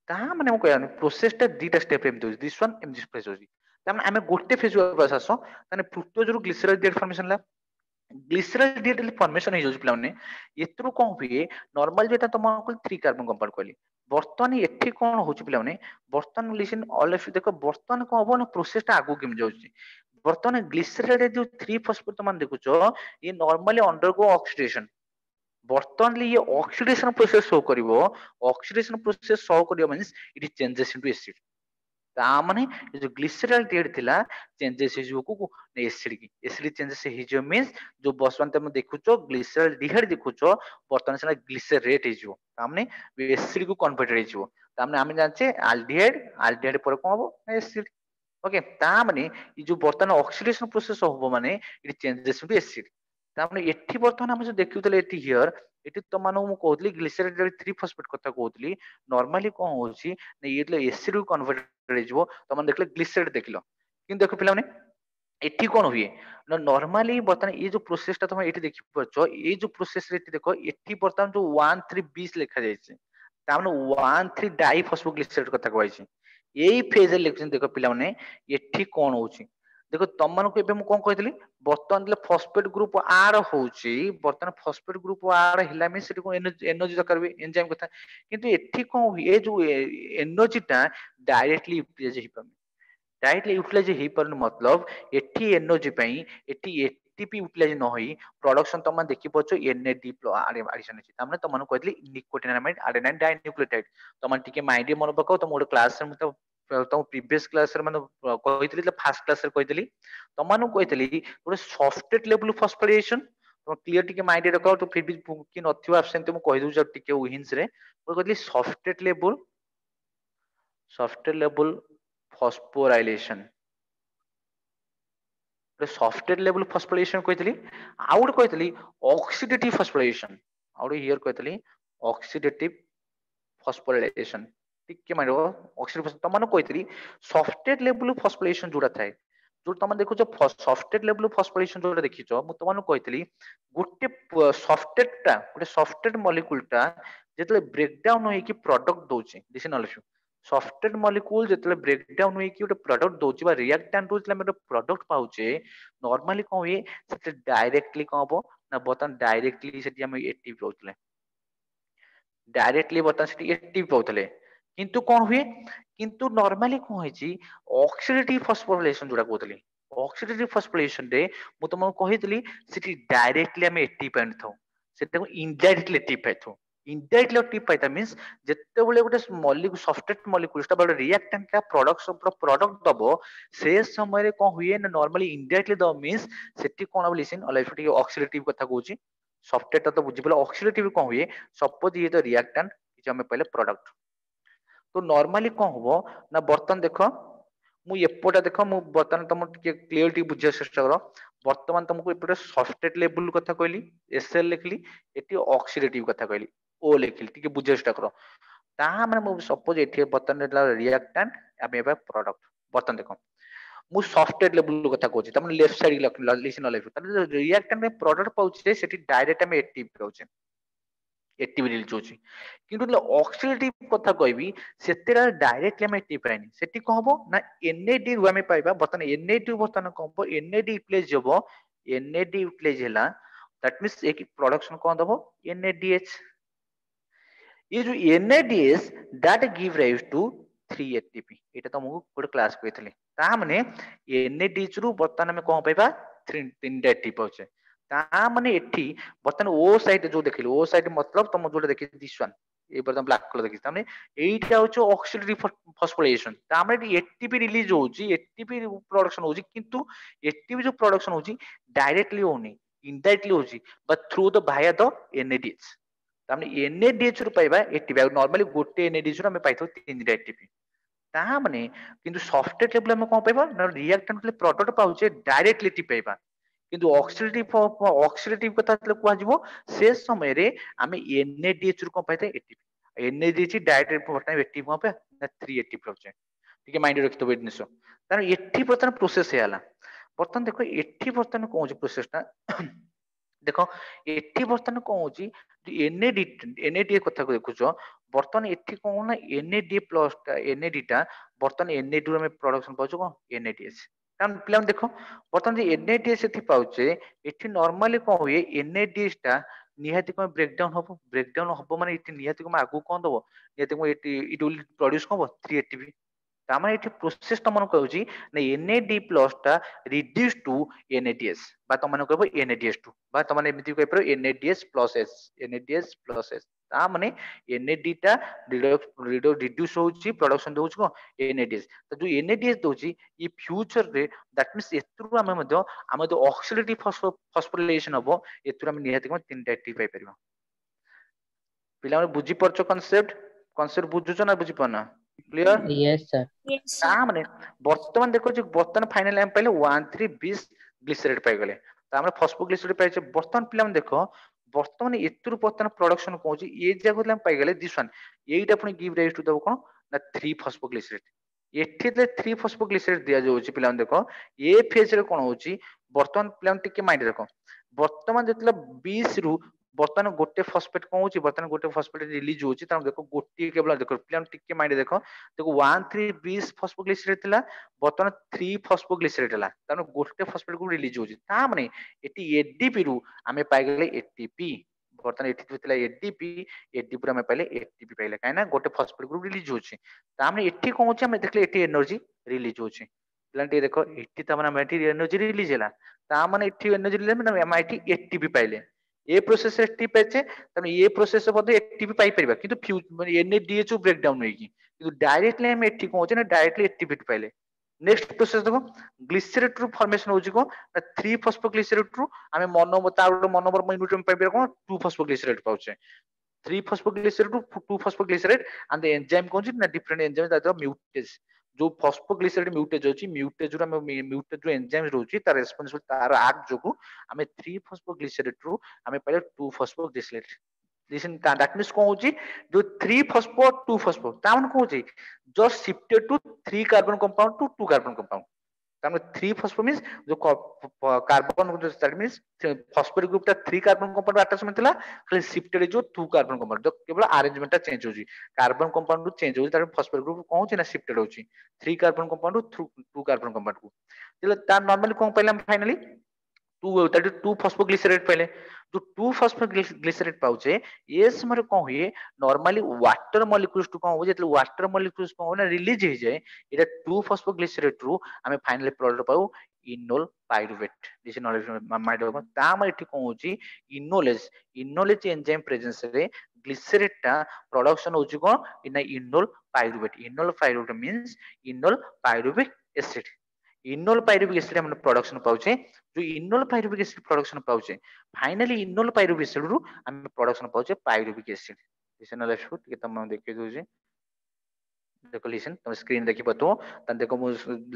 ता माने मु कहया प्रोसेस टा दीटा स्टेप एम दो दिस वन एम दिस फेज होची ता माने हमें गोटे फेज वापस आसो ताने फ्रुक्टोज रु ग्लिसरॉल्डिहाइड फॉर्मेशन ला ग्लिसरॉल्डिहाइड फॉर्मेशन हो जाउची पिला माने एतरु कोन हुए नॉर्मल जेटा तुम को 3 कार्बन कंपाउंड कहली बर्तमान एठी कोन होची पिला माने बर्तमान लिसन ऑल ऑफ देखो बर्तमान कोन हो ना प्रोसेस टा आगु केम जाउची बर्तमान ग्लिसरॉल्डिहाइड जो 3 फॉस्फेट तुम देखुचो ये नॉर्मली अंडरगो ऑक्सीडेशन बर्तमान ये ऑक्सीडेशन प्रोसेस शो करिवो ऑक्सीडेशन प्रोसेस शो करियो means it changes into acid ता माने जो ग्लिसरॉल्डिहाइड थिला चेंजेस हिजो को एसिड चेंजेस हिजो मींस जो बसवन तुम देखुचो ग्लिसरॉल्डिहाइड देखुचो बर्तमान सेना ग्लिसरेट हिजो ता माने एसिड को कन्वर्टेड हिजो ता माने हम जानचे आल्डिहाइड पर कोन हो एसिड ओके ता माने ये जो बर्तमान ऑक्सीडेशन प्रोसेस होबो माने इट चेंजेस इनटू एसिड ता माने एठी बर्तमान हम जो देखुतले एठी हियर एठी तो मानो मु कहतली ग्लिसरॉल्डिहाइड 3 फॉस्फेट कथा कहतली नॉर्मली कोन होची ने ये एसिड को कन्वर्ट तो मैंने देखले ग्लिसरेट देखलो कि देखो पिला माने एठी कौन हुए ना नॉर्मली बर्तमान ये जो प्रोसेस टा तुम एठी देखि परछो ये जो प्रोसेस रे देखो एठी बर्तमान जो 1320 लिखा जायछि तामने 13 डाइफॉस्फोग्लिसराइड कथा कहैछि एई फेज इलेक्शन देखो पिला माने एठी कोन होउछि देखो तम मानको एबे मु कोन कहतली बर्तमान ले फॉस्फेट ग्रुप आर होउछि बर्तमान फॉस्फेट ग्रुप आर हिला में सेठी को एनर्जी दरकार बे एंजाइम कथा किंतु एठी कोन हुए जो एनर्जी टा डायरेक्टली यूटिलाइज हि पामे डायरेक्टली यूटिलाइज हि परन मतलब एठी एनर्जी पई एठी एटीपी यूटिलाइज न होई प्रोडक्शन तम देखि पछो एनएडी एडिशन अछि तमने तमन कहतली निकोटिनामाइड एडेनाइन डाइन्यूक्लियोटाइड तमन टिके माइंड मन पकाओ तम गोटे क्लास रे मत तम प्रीवियस क्लास रे माने कहितली फर्स्ट क्लास रे कहितली तमन कहितली गोटे सब्सट्रेट लेवल फॉस्फोराइलेशन तुम क्लियर टिके माइंड रखाओ तो फिर भी कि नथियो एब्सेंट मैं कहि दउ टिके विहिंस रे कहितली substrate level phosphorylation software level phosphorylation कहतली आउट कहतली ऑक्सीडेटिव फॉस्फोराइलेशन आउट हियर कहतली ऑक्सीडेटिव फॉस्फोराइलेशन टिके मारो ऑक्सीडेटिव तम माने कहतली सॉफ्टवेयर लेवल फॉस्फोराइलेशन जोड़ा थाए जो तुम देखो जो सॉफ्टवेयर लेवल फॉस्फोराइलेशन जोड़ा देखिछो मु तुम कहतली गोटे सॉफ्टवेयर मॉलिक्यूल टा जेतले ब्रेक डाउन होई कि प्रोडक्ट दोचे this is knowledge software molecule जेतले ब्रेक डाउन होई कि गोटे प्रोडक्ट दोचे बा रिएक्टेंट दोचे हम प्रोडक्ट पाउचे नॉर्मली कोन हुए सेटे डायरेक्टली कोन हबो ना बतन डायरेक्टली सेटी हम एटीपी पाउतले डायरेक्टली बतन सेटी एटीपी पाउतले किंतु कोन हुए किंतु नॉर्मली कोन होइची ऑक्सीडेटिव फॉस्फोराइलेशन जोड़ा कहतली ऑक्सीडेटिव फॉस्फोराइलेशन रे मु तुमको कहितली सेटी डायरेक्टली हम एटीपी पाइथौ सेटा को इनडायरेक्टली एटीपी पाइथौ इनडायरेक्टली एटीपी पाइता मींस जेते बेले गोटे मॉलिक्यूल सॉफ्टवेयर मॉलिक्यूल टा बड़े रिएक्टेंट का प्रोडक्ट दबो से समय रे कोन हुए ना नॉर्मली इनडायरेक्टली दबो मींस सेटी कोन अब लिसन अलाइफटी ऑक्सीडेटिव कथा कहूची सॉफ्टवेयर टा तो बुझि पले ऑक्सीडेटिव कोन हुए सपोज ये तो रिएक्टेंट कि हमें पहले प्रोडक्ट तो नॉर्मली कोन होबो ना बर्तन देखो मु एपोटा देखो मु बर्तन तुम टिके क्लियरली बुझिया चेष्टा करो वर्तमान तुमको एपटे सॉफ्टवेयर लेवल कथा कहली एसएल लिखली एटी ऑक्सीडेटिव कथा कहली ओ लिखली टिके बुझिया चेष्टा करो ता माने मु सपोज एठी बर्तन रिएक्टेंट आमे एबा प्रोडक्ट बर्तन देखो मु सॉफ्टवेयर लेवल कथा कहूची तमने लेफ्ट साइड लिसन लेफ्ट तने रिएक्टेंट में प्रोडक्ट पाउची सेठी डायरेक्ट हम एटीपी पाउची एटीपी रिलीज होची किंतु ऑक्सीडेटिव कथा कहबी सेतेरा डायरेक्टली हम एटीपी पाइनी सेठी को हबो ना एनएडी रु हमें पाइबा बर्तन एनएडी बर्तन को हबो एनएडी यूटिलाइज हबो एनएडी यूटिलाइज हला दैट मींस एक प्रोडक्शन कोन दबो एनएडीएच ये जो NADH that give rise to 3 ATP एटा तुमको गोटे क्लास कहतली ता माने एनएडीएच रु बर्तन में कोन पाइबा 3 एटीपी पाउचे ता माने एठी बर्तन ओ साइड जो देखिलो ओ साइड मतलब तुम जोटा देखि दिस वन ए बर्तन ब्लैक कलर देखि ताने एइटा होचो ऑक्सीडेटिव फॉस्फोराइलेशन ता माने एटीपी रिलीज होची एटीपी प्रोडक्शन होची किंतु एटीपी जो प्रोडक्शन होची डायरेक्टली होनी इनडायरेक्टली होची but through the via the NADH तामने एनएडीएच रु पाइबा एटीपी नॉर्मली गोटे एनएडीएच रु हम पाइथो 3 एटीपी ता माने किंतु सॉफ्टवेयर लेवल में कोन पाइबा ना रिएक्टेंट ले प्रोडक्ट पाउचे डायरेक्टली एटीपी पाइबा किंतु ऑक्सीडेटिव कथा कुआ जिवो से समय रे हम एनएडीएच रु कोन पाइते एटीपी एनएडीएच डायरेक्ट बर्तन एटीपी कोन पे ना 3 एटीपी पाउचे ठीक है माइंड रखितो बिजनेस तार एठी बर्तन प्रोसेस हेला बर्तन देखो एठी बर्तन कोन जे प्रोसेस ता देखो एठी बर्तन कोन होची एनएडी कथा को देखुचो बर्तन एठी कोन ना एनएडी प्लस टा एनएडी टा बर्तन एनएडी रो में प्रोडक्शन पाउचो कोन एनएडीएच कारण प्लान देखो बर्तन जे एनएडीएच एठी पाउचे एठी नॉर्मली कोन हुए एनएडीएच टा निहाती को ब्रेक डाउन हबो माने एठी निहाती को आगु कोन दबो निहाती को एठी इट विल प्रोड्यूस कोन 3 एटीपी तामाने एठी प्रोसेस त मन कहउची ना एनएडी प्लस टा रिड्यूस टू एनएडीएस बा त मन कहबो एनएडीएस2 बा त माने एमिति कहै पर एनएडीएस प्लस एस ता माने एनएडी टा रिड्यूस होउची प्रोडक्शन दोउची को एनएडीएस तो जो एनएडीएस दोउची ई फ्यूचर रे दैट मींस एतरु हम जो ऑक्सीडेटिव फॉस्फोराइलेशन हबो एतरु हम निहाती को 3 एटीपी पाइ परिबो पिला माने बुझी परछो कांसेप्ट बुझुचो ना बुझी पना क्लियर यस सर Yes, ता sir. माने वर्तमान देखो जो वर्तमान फाइनल हम पहले 1320 ग्लिसरेट पाइ गले ता हमरे फॉस्फोग्लिसरेट पाइचे वर्तमान पिला हम देखो वर्तमान एतरु वर्तमान प्रोडक्शन कोची ए जगह हम पाइ गले दिस वन एटा पुनी गिव राइज टू द कोन ना 3 फॉस्फोग्लिसरेट एठी 3 फॉस्फोग्लिसरेट दिया जाउची पिलान देखो ए फेज रे कोन होउची वर्तमान पिलान टिके माइंड रखो वर्तमान जतला 20 रु वर्तमान गोटे फॉस्फेट कोन होउची वर्तमान गोटे फॉस्फेट रिलीज होउची त देखो गोटे केवल देखो पिलान टिके माइंड देखो 13 20 फॉस्फोग्लिसरेट थिला वर्तमान 3 फॉस्फोग्लिसरेट हला त गोटे फॉस्फेट को रिलीज होउची ता माने एटी एडीपी रु हमें पाइ गेले एटीपी वर्तमान एटी थिला एडीपी एडीपी हमें पाइले एटीपी पाइले काहे गोटे फॉस्फेट ग्रुप रिलीज होउची तामने एठी कोन होउची हमें देखले एठी एनर्जी रिलीज होउची पिलान टे देखो एठी त माने एठी एनर्जी रिलीज हला ता माने एठी एनर्जी रिलीज माने हम एठी एटीपी पाइले ए प्रोसेस एटीपी पाइछे तने ए प्रोसेस मध्ये एटीपी पाइ परिबा किंतु फ्यूज माने एनएडीएच ब्रेक डाउन होई किंतु डायरेक्टली हम एठी कोन होउची ना डायरेक्टली एटीपी पाइले नेक्स्ट प्रोसेस देखो ग्लिसरेट रु फॉर्मेशन होउची को 3 फॉस्फोग्लिसरेट रु हमें मोनो मोनोमर मिनट में पाइबे को 2 phosphoglycerate पाउचे 3 phosphoglycerate to 2 phosphoglycerate and the enzyme कौन सी ना different enzyme that are mutage जो phosphoglycerate mutage होची mutage जो mutage जो enzyme रहउची तार responsible तार act जोगु हमें 3 phosphoglycerate रू हमें पहले 2 phosphoglycerate listen that means कौन होची जो 3 phospho 2 phospho ता मन कौन होची just shifted to 3 carbon compound to 2 carbon compound तामने 3 फॉस्फो मींस जो carbon that means phosphate group ता 3 कार्बन कंपाउंड अटैचमेंट थिला खाली शिफ्टेड जो 2 कार्बन कंपाउंड जो केवल अरेंजमेंट ता चेंज होजी कार्बन कंपाउंड चेंज होजी तार फॉस्फेट ग्रुप कोन होची ना शिफ्टेड होची 3 carbon compound to 2 carbon compound को तिला ता नॉर्मली कोन पहले हम फाइनली 2 फॉस्फोग्लिसरेट पहले जो 2 फॉस्फोग्लिसरेट पाउचे ये समय कोन हुए नॉर्मली वाटर मॉलिक्यूल्स टू कोन हो जेतले वाटर मॉलिक्यूल्स कोन ना रिलीज हो जाए एटा 2 फॉस्फोग्लिसरेट रू हमें फाइनली प्रोडक्ट पाऊ enol pyruvate this knowledge mind होगा ता हम एठी कोन होची इनोलेज एंजाइम प्रेजेंस रे ग्लिसरेट ता प्रोडक्शन होची कोन in enol pyruvate means enol pyruvic acid enol pyruvic acid हम प्रोडक्शन पाउचे जो इनोल पाइरुविक एसिड प्रोडक्शन पाउचे फाइनली इनोल पाइरुविक एसिड रू हम प्रोडक्शन पाउचे पाइरुविक एसिड दिस नॉलेज को टिके तम देखि दोजे देखो लिसन तुम स्क्रीन देखि पतो तन देखो मु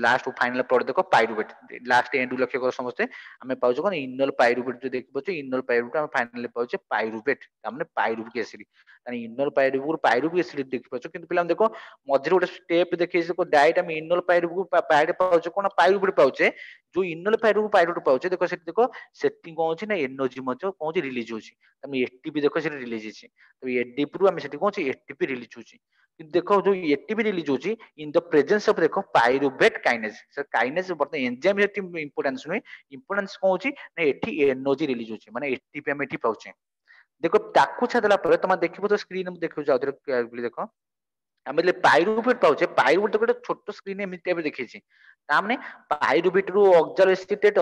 लास्ट फाइनल प्रोडक्ट देखो पाइरुवेट लास्ट एंड लक्ष्य करो समझते हमें पाउछ कोन इनोल पाइरुवेट जो देखि पछो इनोल पाइरुवेट हम फाइनली पाउछ पाइरुवेट हमने पाइरुविक एसिड तने इनोल पाइरुविक एसिड देखि पछो किंतु पिलाम देखो मझे गोटे स्टेप देखि को डायरेक्ट हम इनोल पाइरुविक पाइड पाउछ कोन पाइरुवेट पाउछे जो इनोल पाइरुवेट पाउछे देखो सेट देखो सेटिंग कोन होची ना एनर्जी मझे कोन होची रिलीज होची तमे एटीपी देखो से रिलीज होची तो एडीपी रु हम सेटी कोन होची एटीपी रिलीज होची देखो जो एटीपी रिलीज होची इन द प्रेजेंस ऑफ देखो पाइरुवेट काइनेज सर काइनेज बर्तन एंजाइम एटी इंपोर्टेंस नुई इंपोर्टेंस कोन होची ना एटी एनर्जी रिलीज होची माने एटीपी हम एटी पाउचे देखो ताकू छादला पर तमा देखिबो तो स्क्रीन में देखिबो जाउ देखो हम पाइरुवेट पाउचे पाइरुवेट तो गोटे छोट स्क्रीन एमि टाइप देखिछि तामने पाइरुवेट रु ऑक्सालो एसिटेट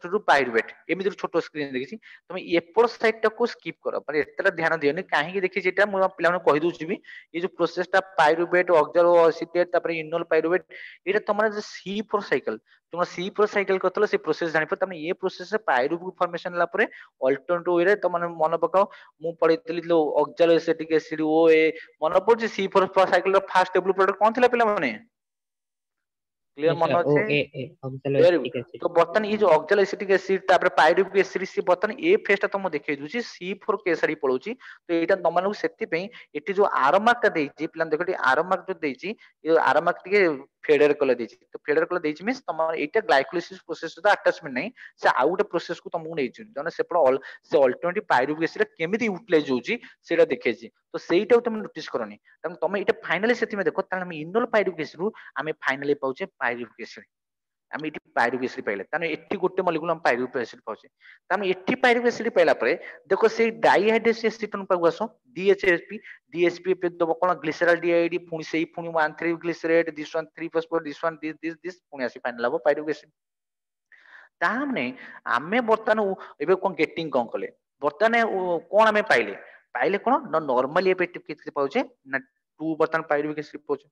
रु पाइरुवेट एमि छोट स्क्रीन देखिछि तुम एपड़ साइड टा को स्किप करो पर एतला ध्यान दियोनी काहे कि देखिछि एटा मु पिला ने कहि दोछि भी ये जो प्रोसेस टा पाइरुवेट ऑक्सालो एसिटेट तापर इनोल पाइरुवेट एटा तमरा जे C4 साइकिल तुम C4 साइकिल करतलो से प्रोसेस जानि पर तमने ये प्रोसेस से पाइरुवेट फॉर्मेशन ला परे अल्टरनेटिव वे रे तमने मन पकाओ मु पढितली ऑक्सालो एसिटिक एसिड ओ ए मन पड़छि C4 cycle first stable product कौन थिला पिला माने क्लियर मन ओ अच्छे ए oxalo very acetic good acid तो बर्तन ये जो ऑक्सालो एसिटिक एसिड तापर पाइरुविक एसिड से बर्तन ए फेज ता तुम देखै दुची C4 केसरी पळौची तो एटा तमनु सेति पे एटी जो आरोमार्क ता देछि प्लान देखो टी आरोमार्क जो देछि ये आरोमार्क टिके फेडर कलर देछि तो फेडर कलर देछि मींस तम एटा ग्लाइकोलाइसिस प्रोसेस तो अटैचमेंट नै से आउट प्रोसेस को तुमको नै छि जने से पड से अल्टरनेटिव पाइरुविक एसिड केमिति यूटिलाइज होची सेटा देखैछि तो सेइटा तुम नोटिस करनी तम तुम एटा फाइनली सेति में देखो त हम इनोल पाइरुविक एसिड रु हमें फाइनली पाउचे पाइरुविक एसिड हम एटी पाइरुविक एसिड पाइले ताने एटी गोटे मॉलिक्यूल हम पाइरुविक एसिड पाउचे ताने एटी पाइरुविक एसिड पाइला परे देखो से डाइहाइड्रेट एसीटोन पागु आसो डीएचपी पे दबो कोन ग्लिसरॉल डीआईडी पुनी सेई पुनी 13 glycerate this one 3 phosphor this पुनी आसी फाइनल लाबो पाइरुविक एसिड तामने आमे बर्तन एबे कोन गेटिंग कोन कले बर्तन कोन आमे पाइले कोन न नॉर्मली एबे किति पाउचे ना 2 बर्तन पाइरुविक एसिड पाउचे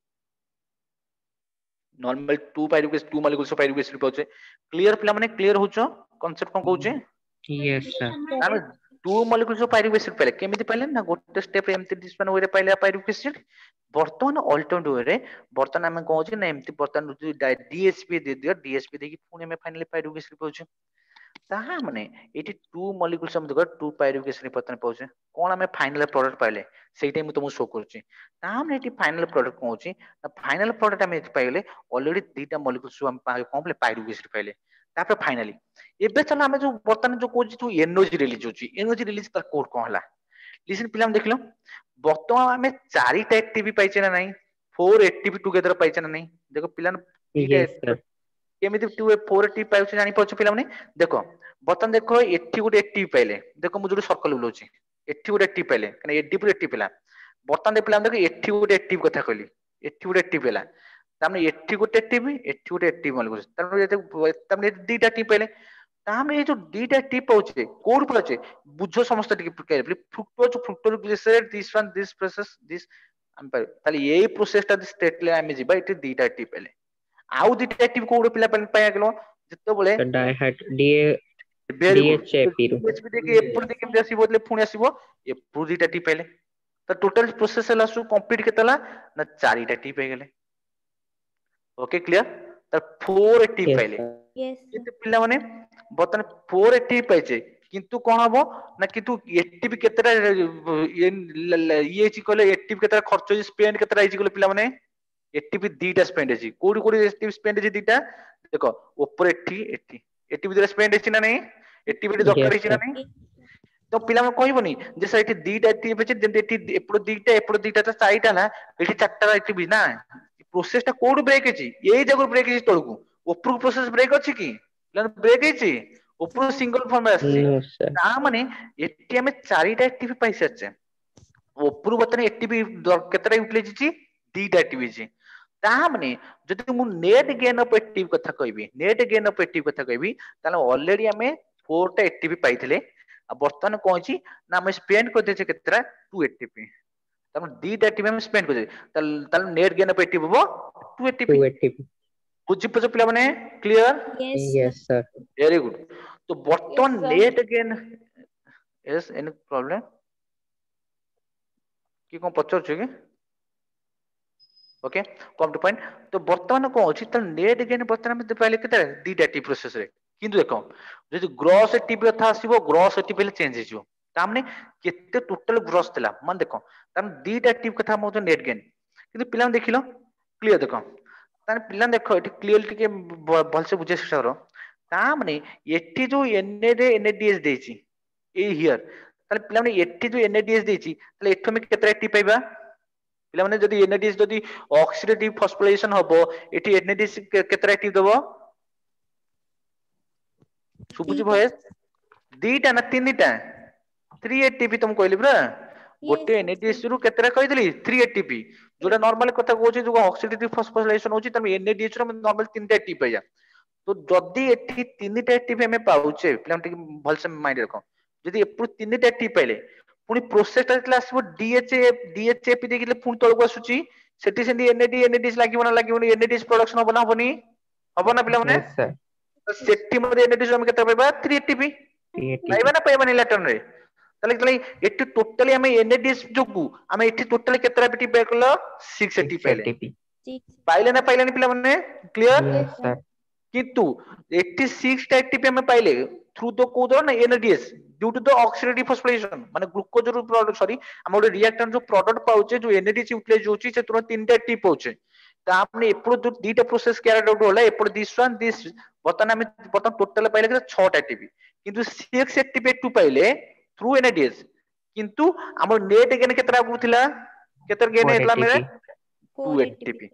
normal 2 pyruvic acid 2 molecules pyruvic acid पाउचे क्लियर पिला माने क्लियर होचो कांसेप्ट कोन कहउचे यस सर तामे 2 मॉलिक्यूल्स पाइरुविक एसिड पाइले केमिति पाइले ना गोटे स्टेप एमति डिस्पन वे रे पाइले पाइरुविक एसिड बर्तमान अल्टरनेटिव वे रे बर्तन आमे कहउचे ना एमति बर्तन डीएचपी दे दियो डीएचपी देकी पुनी में फाइनली पाइरुविक एसिड पाउचे ତାହା ମାନେ ଏଠି ଟୁ ମଲିକ୍ୟୁल्स हम देखो टू पायरुविक एसिड बर्तन पाउछे कोन हमें फाइनल प्रोडक्ट पाइले सेइटे मु तुमको शो करूची ता हमने एठी फाइनल प्रोडक्ट कोन होची फाइनल प्रोडक्ट हम एठी पाइले ऑलरेडी दीटा मॉलिक्यूल्स हम कोन पायरुविक एसिड पाइले तापर फाइनली एबे चलो हमें जो बर्तन जो कोची तू एनर्जी रिलीज होची एनर्जी रिलीज तर कोड कोन हला लिसन पिला हम देखलो बर्तमान हमें चारिटा एक्टिव पाइचे ना नहीं 4 एक्टिव टुगेदर पाइचे ना नहीं देखो पिला Yes, sir. केमिति 2 4 एक्टिव पाइछ जानि पछ पिला माने देखो बर्तन देखो एठी गुटे एक्टिव पाइले देखो मु जो सर्कल बुलोची एठी गुटे एक्टिव पाइले कने एडी पुर एक्टिव पिला बर्तन दे पिला देखो एठी गुटे एक्टिव कथा कहली एठी गुटे एक्टिव पिला तामने एठी गुटे एक्टिव मालगुस तामने दीटा एक्टिव पाइले तामने ये जो दीटा एक्टिव पाउचे कोड पाउचे बुझो समस्त टिके fructose glycerate this process this हम पाइ ताले यही प्रोसेस ता स्टेट ले हम जिबा एठी दीटा एक्टिव पाइले आउ दीटा एक्टिव कोड पिला पाइ गेलो जत्तो बोले The dihet DA very good DHAP ରୁ DHP देखिए एप्पल देखिए केमति आसीबो એટલે पुणी आसीबो एप्पल दीटा टी पाइले तो टोटल प्रोसेस हला सु कंप्लीट केतला ना चारिटा टी पाइ गेले ओके क्लियर त 4 टी Yes, पाइले sir. Yes, sir. किंतु पिला माने बतन 4 टी पाइचे किंतु कोन हबो ना किंतु एटीपी केतरा ये ची कहले एटीपी केतरा खर्च स्पेंड केतरा आइची कहले पिला माने एटीपी दीटा स्पेंड आइची कोडी कोडी एटीपी स्पेंड आइची दीटा देखो ऊपर एटी भी स्पेंड है ना नहीं एटी भी दरकार Yes, है ना sir. नहीं तो पिला में कहबोनी जे सेठी दीटा एटी पे जे एटी एपड़ दीटा तो चारिटा ना एटी चारटा एटी भी ना प्रोसेस टा कोड ब्रेक है एई जगह ब्रेक है तळकू ऊपर प्रोसेस ब्रेक अछि की ब्रेक है ऊपर सिंगल फॉर्म में आछि No, sir. ता माने एटी हमें चारिटा एटी पाइ सच्चे ऊपर बतने एटी भी केतरा यूटिलाइज छि दीटा एटी छि ता माने जदि मु नेट गेन ऑफ एक्टिव कथा कहबी नेट गेन ऑफ एक्टिव कथा कहबी ताले ऑलरेडी हमें 4 टा एक्टिव पाइथिले आ वर्तमान कोन छि ना हम स्पेंड कर देछे केतरा 2 एटीपी तम दीटा एटीपी हम स्पेंड कर दे ताले नेट गेन ऑफ एक्टिव हो 2 एटीपी 2 ATP. बुझि पछ पिला माने clear Yes, Yes, sir. Very good तो वर्तमान Yes, sir. Net gain yes any problem की कोन पचर छु के ओके कम टू पॉइंट तो वर्तमान कौन अच्छी नेट गेन वर्तमान पाइले केते दीटा टी प्रोसेस रे किंतु देखो जदि ग्रॉस टीपी कथा आसीबो ग्रॉस टीपी ले चेंज हिजो तामने केते टोटल ग्रॉस थिला मान देखो ताम दीटा टीपी कथा मो नेट गेन किंतु पिला देखिलो क्लियर देखो ताने पिला देखो एटी क्लियर टिके भलसे बुझे सरो तामने एटी जो एनएडीएस देछि ए हियर ताले पिला एटी जो एनएडीएस देछि ताले एठो में केते टी पाइबा पिला माने जदि एनएडीएस जदि ऑक्सीडेटिव फॉस्फोराइलेशन हबो एटी एनएडीएस केतरा एक्टिव दबो सुबुजी दीटा। भएस दीटा ना तीनटा 3 एटीपी तुम कहली बरा गोटे एनएडीएस रु केतरा कहिदली 3 एटीपी जोटा नॉर्मल कथा कहउची जो ऑक्सीडेटिव फॉस्फोराइलेशन होची तमे एनएडीएस रो नॉर्मल 3टा एटीपी पाइया तो जदि एटी 3टा एटीपी हमें पाउचे पिला टिक भलसे माइंड रखो जदि एपु 3टा एटीपी पाइले पुनी प्रोसेस ता आसीबो डीएचएपी देखिले पुनी तळको आसुची सेठी सेंदी एनएडीएस लागिबो ना एनएडीएस प्रोडक्शन हबो ना हबो ना पिला माने Yes, sir. तो सेठी मध्ये एनएडीएस हम केते पाइबा 3 एटीपी 3 ATP. पाइबा ना पाइबा नि इलेक्ट्रॉन रे ताले एटी टोटली हमें एनएडीएस जोगु हमें एटी टोटली केतरा एटीपी पाइलो 6 एटीपी 6 पाइले ATP. पाइले ना पाइले नि पिला माने क्लियर Yes, sir. किंतु 86 टा एटीपी हमें पाइले थ्रू द कोदर ना NADs due to the oxidative phosphorylation माने ग्लूकोज रो प्रोडक्ट सॉरी हम ओडे रिएक्टेंट जो प्रोडक्ट पाउचे जो एनएडीएस यूटिलाइज होची से तुरंत 3टा एटीपी पाउचे तो आपने एपड़ जो दीटा प्रोसेस कैरेट आउट होला एपड़ दिस वन दिस बतन हम बतन टोटल पाइले के 6टा एटीपी किंतु 6 एटीपी टू पाइले थ्रू एनएडीएस किंतु हमर नेट गेन केतरा गुथिला केतर गेन 4 हेतला मेरे ATP. 2 एटीपी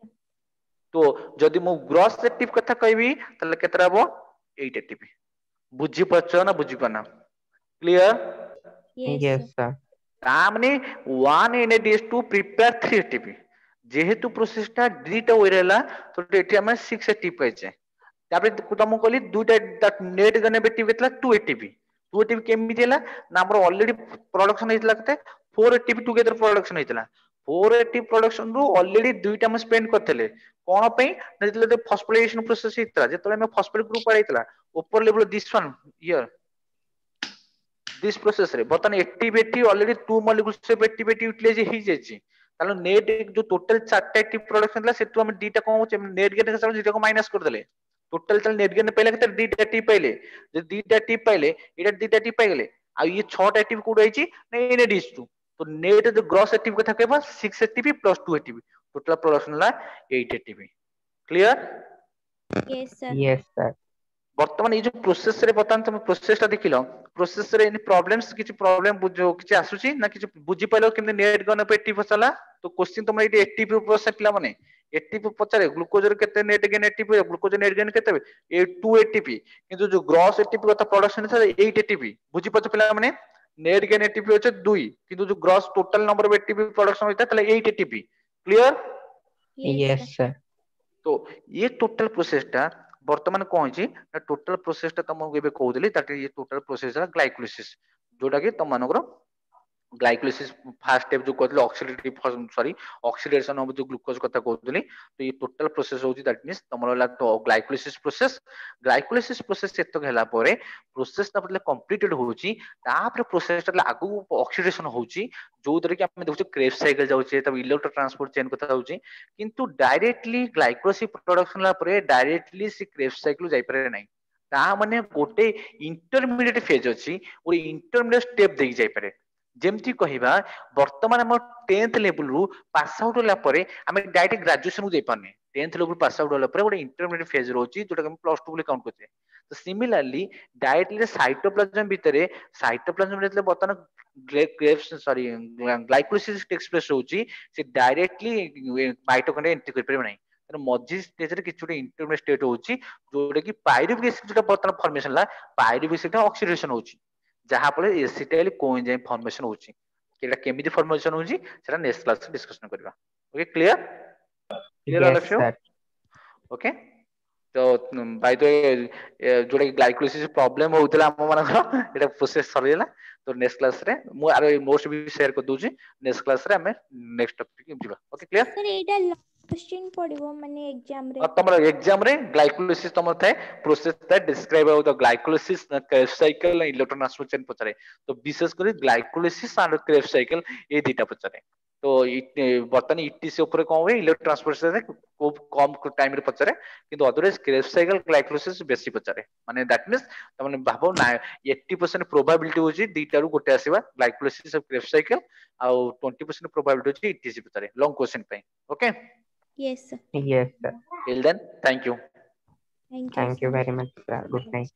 तो जदि मु ग्रॉस एटीपी कथा कहबी तले केतरा हबो 8 एटीपी बुझी पछो ना बुझी पाना क्लियर Yes, sir. तामने 1 एनएडीएस टू प्रिपेयर 3 एटीपी जेहेतु प्रोसेस टा डीटा होइरेला तो एटी हम 6 एटीपी पाइचे तापर तुम कहली दुटा नेट जनरेटिव केतला 2 एटीपी 2 एटीपी केमि देला ना हमर ऑलरेडी प्रोडक्शन हेतला कते 4 एटीपी टुगेदर प्रोडक्शन हेतला 4 एटीपी प्रोडक्शन रु ऑलरेडी दुइटा हम स्पेंड करथले कोन पई ना जतले फॉस्फोराइलेशन प्रोसेस हेतला जतले हम फॉस्फेट ग्रुप आइतला ऊपर level this one here this process रे बतन एटीपी ऑलरेडी 2 मॉलिक्यूल्स से एटीपी यूटिलाइज ही जेची तालो नेट जो टोटल 4टा एक्टिव प्रोडक्शन थला सेतु हम डीटा कोन नेट गेट के साथ डीटा को माइनस कर देले टोटल चल नेट गेन पाइले केते दीटा टी पाइले जे दीटा टी पाइले एटा दीटा टी पाइले आ ये 6टा एटीपी कोड आइची ने इन एडिस टू तो नेट जो ग्रॉस एटीपी कथा कहबा 6 ATP plus 2 ATP total production ला 8 ATP clear Yes, sir. Yes, sir. बर्तमान ये जो प्रोसेस रे बर्तमान तुम प्रोसेस टा देखिलो प्रोसेस रे एनी प्रॉब्लम्स किछि प्रॉब्लम बुझो किछि आसुची ना किछि बुझी पाइलो केमने नेट गन पे एटीपी चला तो क्वेश्चन तुम एटी एटीपी प्रोसेस पिला माने एटीपी पचारे ग्लूकोज रे केते net gain ATP glucose net gain केते ए 2 एटीपी किंतु जो ग्रॉस एटीपी कथा प्रोडक्शन है 8 एटीपी बुझी पछ पिला माने नेट गेन एटीपी होचे 2 किंतु जो gross total number of ATP production होता तले 8 एटीपी क्लियर Yes, sir. तो ये टोटल प्रोसेस टा वर्तमान कौन होची ना टोटल प्रोसेस टा तुमको एबे कहउदली दैट ये टोटल प्रोसेस है ग्लाइकोलिसिस जोटा कि तुम मानकर ग्लाइकोलिसिस फर्स्ट स्टेप जो कहतले ऑक्सीडेटिव सॉरी ऑक्सीडेशन ऑफ जो ग्लूकोज कथा कहतली तो ये टोटल प्रोसेस होची दैट मींस तमरो ला तो ग्लाइकोलिसिस प्रोसेस एतक हैला परे प्रोसेस ता बदले कंप्लीटेड होची तापर प्रोसेस ता लागू ऑक्सीडेशन होची जो दरे कि हम देखु क्रेब्स साइकिल जाउची तब इलेक्ट्रो ट्रांसपोर्ट चेन कथा होची किंतु डायरेक्टली ग्लाइकोलिसिस प्रोडक्शन ला परे डायरेक्टली सी क्रेब्स साइकिल जाई परे नाही ता माने गोटे इंटरमीडिएट फेज अछि और इंटरमीडिएट स्टेप देई जाई परे जेमती कहिबा वर्तमान हम 10th लेवल रु पास आउट होला परे हम डायरेक्ट ग्रेजुएशन को जाई पाने 10th लेवल पास आउट होला परे गोटे इंटरमीडिएट फेज रोची जोटा हम प्लस 2 बोली काउंट करते तो सिमिलरली डायरेक्टली साइटोप्लाज्म भितरे साइटोप्लाज्म रे वर्तमान graves sorry glycolysis takes place होची से डायरेक्टली माइटोकॉन्ड्रिया एंट्री कर परबे नाही तर मझी स्टेज रे किछ इंटरमीडिएट स्टेट होची जोटा कि पायरुविक एसिड जोटा वर्तमान फॉर्मेशन ला पायरुविक एसिड ऑक्सीडेशन होची जहां पर एसिटाइल कोएंजाइम फॉर्मेशन होची केटा केमिति फॉर्मेशन होची सेटा नेक्स्ट क्लास डिस्कशन करबा okay clear clear all Yes, of you sir. Okay तो बाय द वे जोटा ग्लाइकोलिसिस प्रॉब्लम होउतला हम मानकर एटा प्रोसेस सरीला तो नेक्स्ट क्लास रे मु आरो मोस्ट भी शेयर कर दूची नेक्स्ट क्लास रे हमें नेक्स्ट टॉपिक जीवा ओके क्लियर Sir, एटा क्वेश्चन पड़िबो माने एग्जाम रे तमर एग्जाम रे ग्लाइकोलिसिस तमर थाए प्रोसेस थाए describe about the glycolysis Krebs cycle electron transport chain पचारे तो विशेष कर ग्लाइकोलिसिस एंड क्रेब्स साइकिल ए दीटा पचारे तो बर्तमान ईटीसी ऊपर कोन हुए इलेक्ट्रॉन ट्रांसपोर्ट से खूब कम टाइम रे पचारे किंतु अदरवाइज क्रेब्स साइकिल ग्लाइकोलिसिस बेसी पचारे माने दैट मींस तमने भाबो ना 80% प्रोबेबिलिटी होची दीटा रु गोटे आसीबा ग्लाइकोलिसिस ऑफ क्रेब्स साइकिल आ 20% प्रोबेबिलिटी होची ईटीसी पचारे लॉन्ग क्वेश्चन पे okay yes sir Yes, sir. till then thank you thank you Thank you sir very much, sir. Good night.